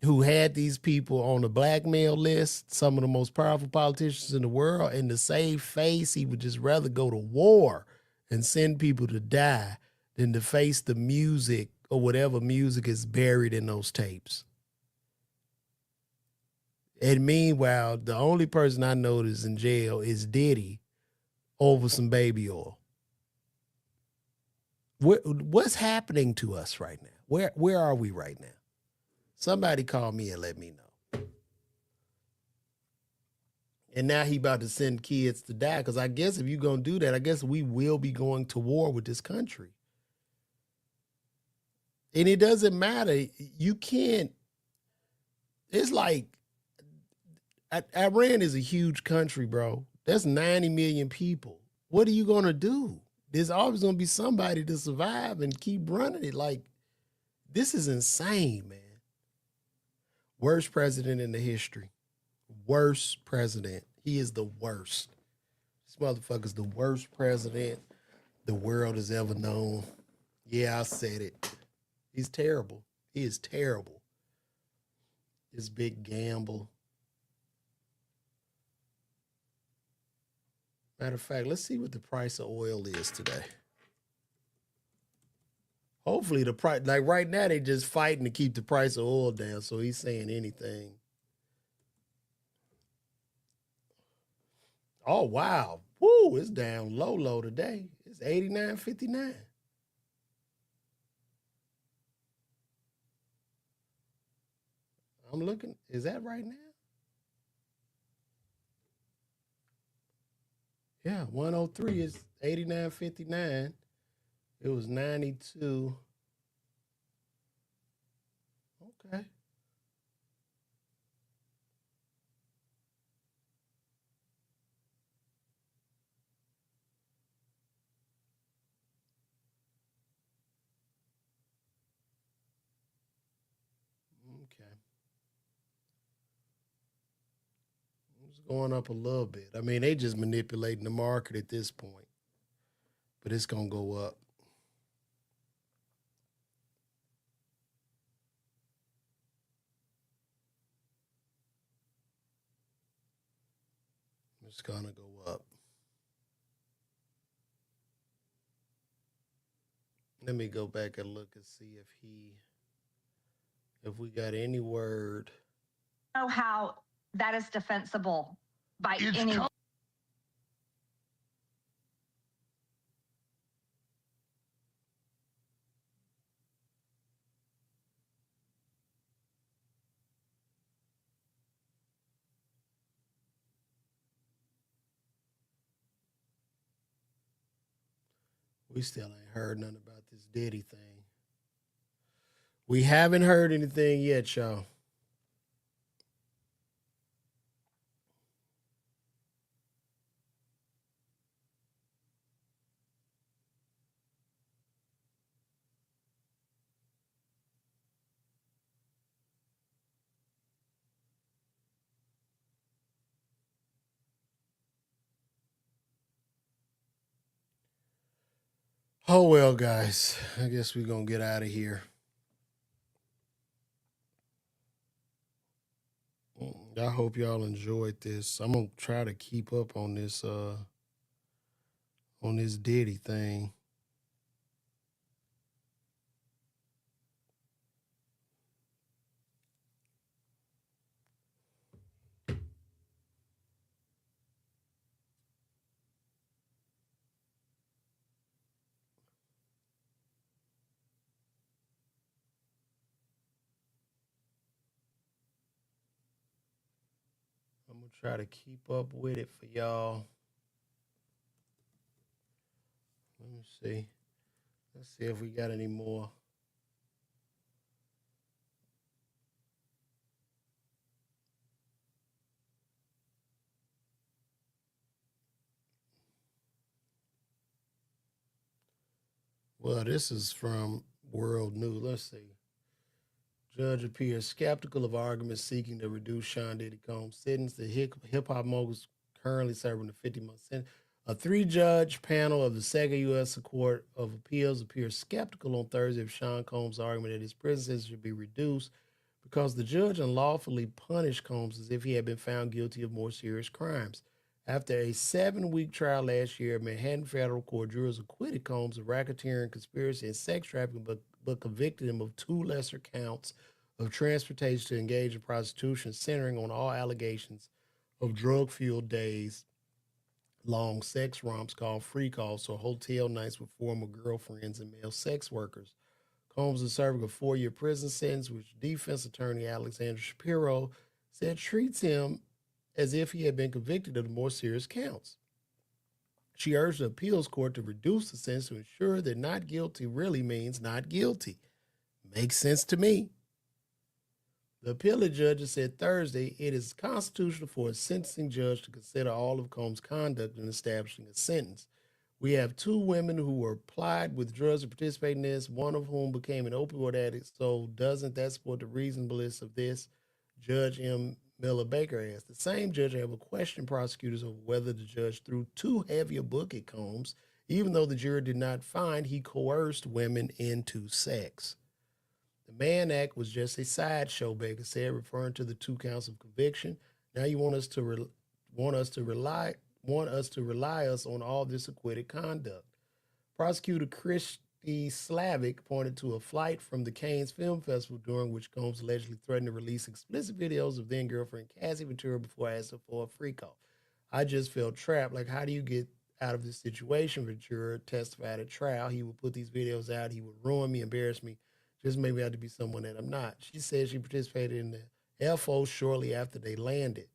who had these people on the blackmail list, some of the most powerful politicians in the world, and to save face, he would just rather go to war and send people to die than to face the music or whatever music is buried in those tapes. And meanwhile, the only person I know that's in jail is Diddy over some baby oil. What's happening to us right now? Where are we right now? Somebody call me and let me know. And now he about to send kids to die, because I guess if you're going to do that, I guess we will be going to war with this country. And it doesn't matter. You can't. It's like Iran is a huge country, bro. That's 90 million people. What are you going to do? There's always going to be somebody to survive and keep running it. Like, this is insane, man. Worst president in the history. Worst president. He is the worst. This motherfucker's the worst president the world has ever known. Yeah, I said it. He's terrible. He is terrible. This big gamble. Matter of fact, let's see what the price of oil is today. Hopefully the price, like right now, they just fighting to keep the price of oil down, so he's saying anything. Oh, wow. Woo, it's down low today. It's 89.59. I'm looking. Is that right now? Yeah, 103 is 89.59. It was 92. Okay. Okay. It's going up a little bit. I mean, they just manipulating the market at this point. But it's going to go up. It's going to go up. Let me go back and look and see if we got any word. Know how that is defensible by any. We still ain't heard nothing about this Diddy thing. We haven't heard anything yet, y'all. Oh, well, guys, I guess we're going to get out of here. I hope y'all enjoyed this. I'm going to try to keep up on this Diddy thing. try to keep up with it for y'all. Let me see. Let's see if we got any more. Well, this is from World News. Let's see. Judge appears skeptical of arguments seeking to reduce Sean Diddy Combs' sentence. The hip hop mogul is currently serving a 50-month sentence. A 3-judge panel of the Second U.S. Court of Appeals appears skeptical on Thursday of Sean Combs' argument that his prison sentence should be reduced because the judge unlawfully punished Combs as if he had been found guilty of more serious crimes. After a 7-week trial last year, Manhattan Federal Court jurors acquitted Combs of racketeering, conspiracy, and sex trafficking, but convicted him of 2 lesser counts of transportation to engage in prostitution, centering on all allegations of drug-fueled days, long sex romps called free calls, or hotel nights with former girlfriends and male sex workers. Combs is serving a 4-year prison sentence, which defense attorney Alexander Shapiro said treats him as if he had been convicted of the more serious counts. She urged the appeals court to reduce the sentence to ensure that not guilty really means not guilty. Makes sense to me. The appellate judge said Thursday it is constitutional for a sentencing judge to consider all of Combs' conduct in establishing a sentence. We have 2 women who were plied with drugs to participate in this, one of whom became an opioid addict. So doesn't that support the reasonableness of this? Judge M. Miller Baker asked. The same judge have questioned prosecutors over whether the judge threw too heavy a book at Combs, even though the jury did not find he coerced women into sex. The Mann Act was just a sideshow, Baker said, referring to the 2 counts of conviction. Now you want us to rely us on all this acquitted conduct. Prosecutor Christy Slavic pointed to a flight from the Cannes Film Festival during which Combs allegedly threatened to release explicit videos of then-girlfriend Cassie Ventura before asking for a free call. I just felt trapped. Like, how do you get out of this situation? Ventura testified at trial. He would put these videos out. He would ruin me, embarrass me, just made me out to be someone that I'm not. She said she participated in the FO shortly after they landed.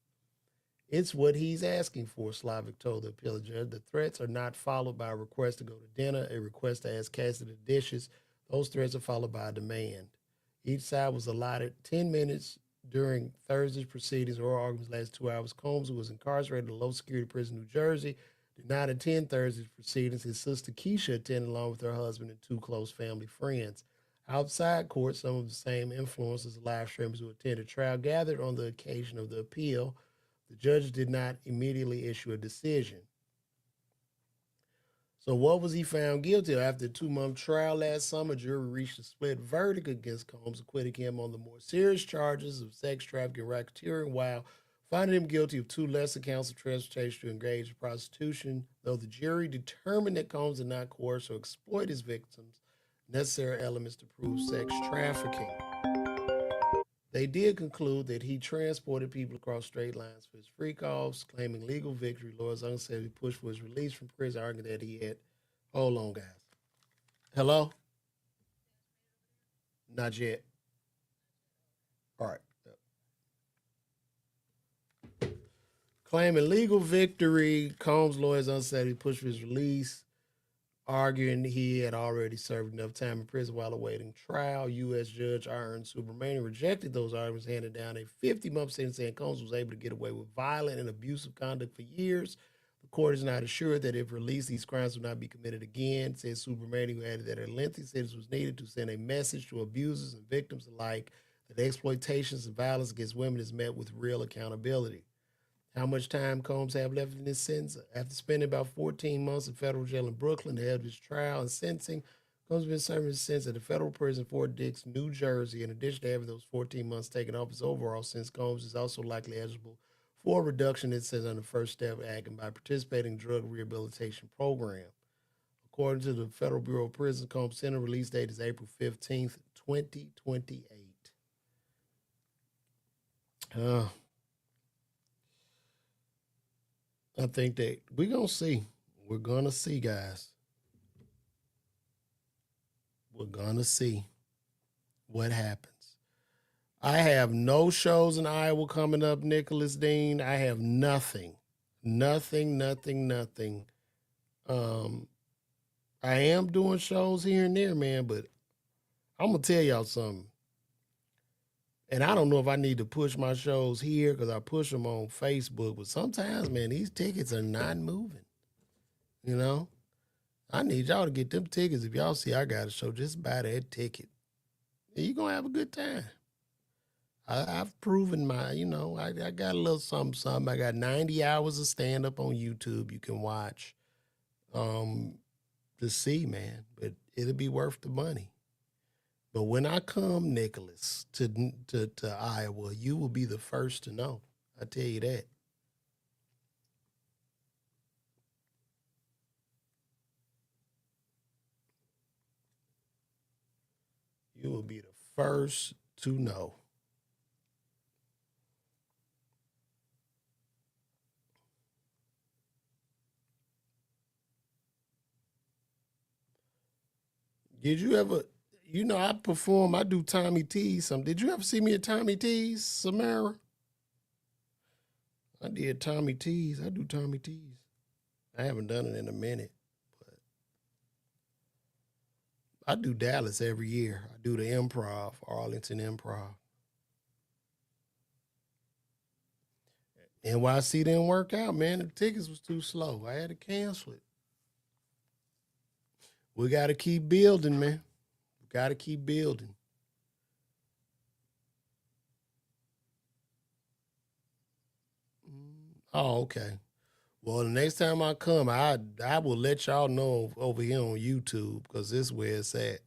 It's what he's asking for, Slavic told the appellate judge. The threats are not followed by a request to go to dinner, a request to ask Cassie the dishes. Those threats are followed by a demand. Each side was allotted 10 minutes during Thursday's proceedings. Oral arguments lasted 2 hours. Combs, who was incarcerated in a low-security prison in New Jersey, did not attend Thursday's proceedings. His sister Keisha attended along with her husband and 2 close family friends. Outside court, some of the same influencers, live streamers who attended trial, gathered on the occasion of the appeal. The judge did not immediately issue a decision. So what was he found guilty of? After a 2-month trial last summer, jury reached a split verdict against Combs, acquitting him on the more serious charges of sex trafficking and racketeering, while finding him guilty of 2 lesser counts of transportation to engage in prostitution, though the jury determined that Combs did not coerce or exploit his victims, necessary elements to prove sex trafficking. They did conclude that he transported people across state lines for his free calls, claiming legal victory. Lawyers said he pushed for his release from prison, arguing that he had. Hold on, guys. Hello? Not yet. All right. Claiming legal victory, Combs' lawyers said he pushed for his release, arguing he had already served enough time in prison while awaiting trial. U.S. Judge Aaron Subramanian rejected those arguments, handed down a 50-month sentence, saying Combs was able to get away with violent and abusive conduct for years. The court is not assured that if released, these crimes will not be committed again, said Subramanian, who added that a lengthy sentence was needed to send a message to abusers and victims alike that exploitations and violence against women is met with real accountability. How much time Combs have left in this sentence? After spending about 14 months in federal jail in Brooklyn ahead of his trial and sentencing, Combs has been serving his sentence at the federal prison in Fort Dix, New Jersey. In addition to having those 14 months taken off his overall sentence, Combs is also likely eligible for a reduction in sentence under the First Step Act and by participating in drug rehabilitation program. According to the Federal Bureau of Prisons, Combs' sentence release date is April 15th, 2028. I think that we're going to see. We're going to see, guys. We're going to see what happens. I have no shows in Iowa coming up, Nicholas Dean. I have nothing. Nothing. I am doing shows here and there, man, but I'm going to tell y'all something. And I don't know if I need to push my shows here because I push them on Facebook, but sometimes, man, these tickets are not moving. You know? I need y'all to get them tickets. If y'all see I got a show, just buy that ticket. And you're going to have a good time. I've proven my, I got a little something. I got 90 hours of stand-up on YouTube you can watch to see, man. But it'll be worth the money. But when I come, Nicholas, to Iowa, you will be the first to know. I tell you that. You will be the first to know. Did you ever, I perform, I do Tommy T's. Did you ever see me at Tommy T's, Samara? I did Tommy T's. I do Tommy T's. I haven't done it in a minute, but I do Dallas every year. I do the Improv, Arlington Improv. NYC didn't work out, man. The tickets was too slow. I had to cancel it. We got to keep building, man. We got to keep building. Oh, okay. Well, the next time I come, I will let y'all know over here on YouTube because this is where it's at.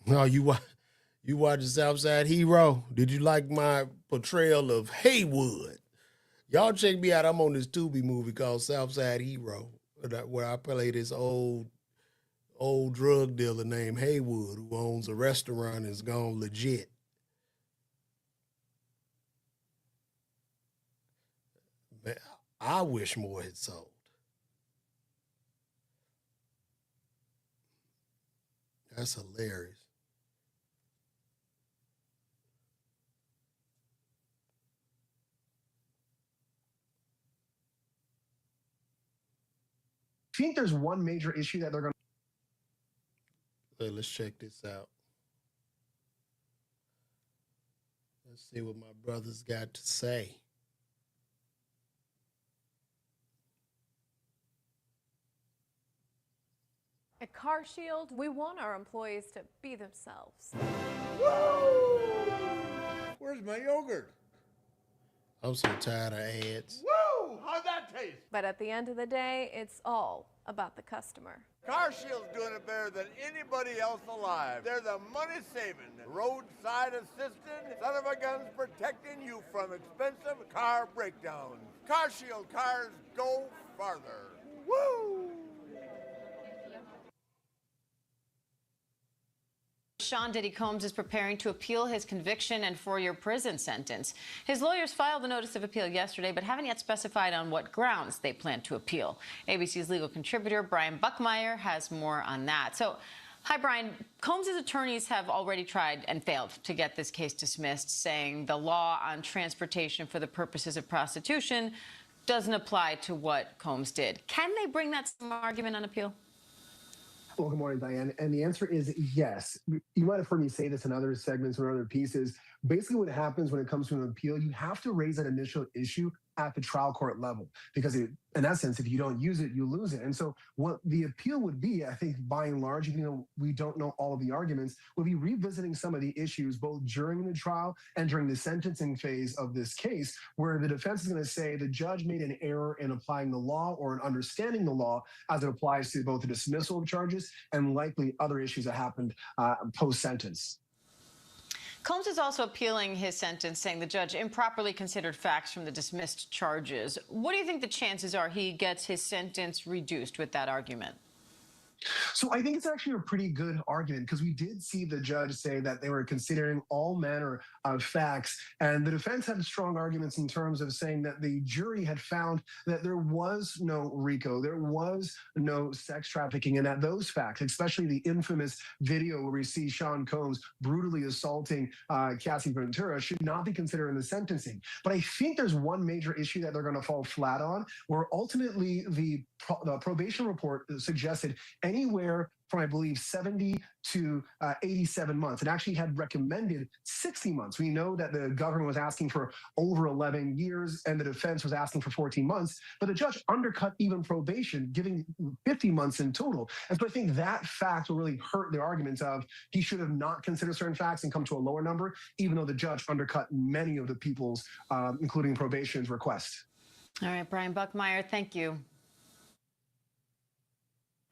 No, you watch Southside Hero? Did you like my portrayal of Haywood? Y'all check me out. I'm on this Tubi movie called Southside Hero, where I play this old drug dealer named Haywood who owns a restaurant and is gone legit. Man, I wish more had sold. That's hilarious. I think there's one major issue that they're going to... Let's check this out. Let's see what my brother's got to say. At CarShield, we want our employees to be themselves. Woo! Where's my yogurt? I'm so tired of ads. Woo! How'd that taste? But at the end of the day, it's all about the customer. CarShield's doing it better than anybody else alive. They're the money-saving, roadside assistant, son-of-a-guns protecting you from expensive car breakdowns. CarShield cars go farther. Woo! Sean Diddy Combs is preparing to appeal his conviction and 4-year prison sentence. His lawyers filed a notice of appeal yesterday, but haven't yet specified on what grounds they plan to appeal. ABC's legal contributor Brian Buckmeyer has more on that. So, hi, Brian. Combs' attorneys have already tried and failed to get this case dismissed, saying the law on transportation for the purposes of prostitution doesn't apply to what Combs did. Can they bring that same argument on appeal? Well, good morning, Diane. And the answer is yes. You might have heard me say this in other segments or other pieces. Basically, what happens when it comes to an appeal, you have to raise that initial issue at the trial court level because, in essence, if you don't use it, you lose it. And so what the appeal would be, I think, by and large, even though we don't know all of the arguments, would be revisiting some of the issues both during the trial and during the sentencing phase of this case, where the defense is going to say the judge made an error in applying the law or in understanding the law as it applies to both the dismissal of charges and likely other issues that happened post-sentence. Combs is also appealing his sentence, saying the judge improperly considered facts from the dismissed charges. What do you think the chances are he gets his sentence reduced with that argument? So I think it's actually a pretty good argument because we did see the judge say that they were considering all manner of facts. And the defense had strong arguments in terms of saying that the jury had found that there was no RICO, there was no sex trafficking, and that those facts, especially the infamous video where we see Sean Combs brutally assaulting Cassie Ventura, should not be considered in the sentencing. But I think there's one major issue that they're going to fall flat on, where ultimately the probation report suggested anywhere from, I believe, 70 to 87 months. It actually had recommended 60 months. We know that the government was asking for over 11 years and the defense was asking for 14 months, but the judge undercut even probation, giving 50 months in total. And so I think that fact will really hurt the arguments of he should have not considered certain facts and come to a lower number, even though the judge undercut many of the people's, including probation's request. All right, Brian Buckmeyer, thank you.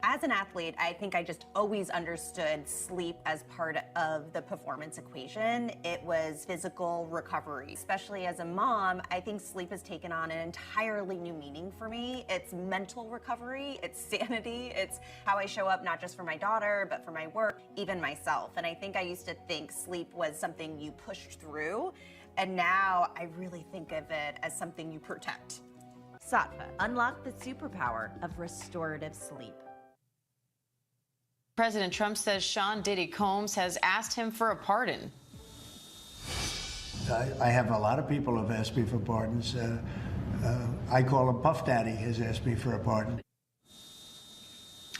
As an athlete, I think I just always understood sleep as part of the performance equation. It was physical recovery. Especially as a mom, I think sleep has taken on an entirely new meaning for me. It's mental recovery, it's sanity, it's how I show up not just for my daughter, but for my work, even myself. And I think I used to think sleep was something you pushed through, and now I really think of it as something you protect. Sattva, unlock the superpower of restorative sleep. President Trump says Sean Diddy Combs has asked him for a pardon. I have a lot of people who have asked me for pardons. I call him Puff Daddy has asked me for a pardon.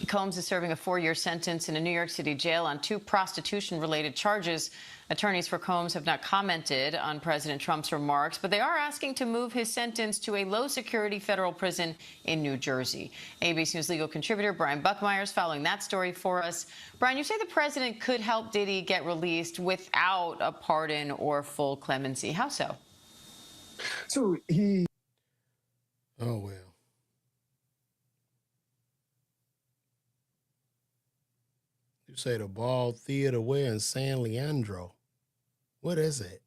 Combs is serving a 4-year sentence in a New York City jail on 2 prostitution-related charges. Attorneys for Combs have not commented on President Trump's remarks, but they are asking to move his sentence to a low-security federal prison in New Jersey. ABC News legal contributor Brian Buckmeyer is following that story for us. Brian, you say the president could help Diddy get released without a pardon or full clemency. How so? So he... Oh, well. You say the Ball Theater where in San Leandro? What is it?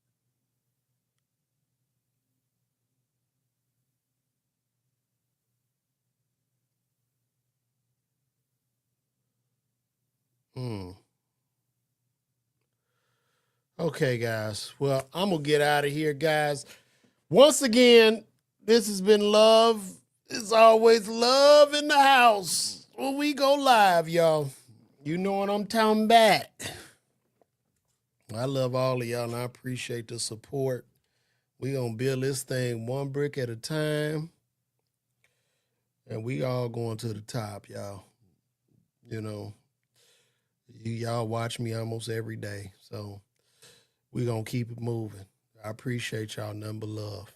Okay, guys. Well, I'm going to get out of here, guys. Once again, this has been Love. It's always love in the house when we go live, y'all. You know what I'm talking about. I love all of y'all, and I appreciate the support. We're going to build this thing one brick at a time, and we all going to the top, y'all. You know, y'all watch me almost every day, so we're going to keep it moving. I appreciate y'all. Nothing but love.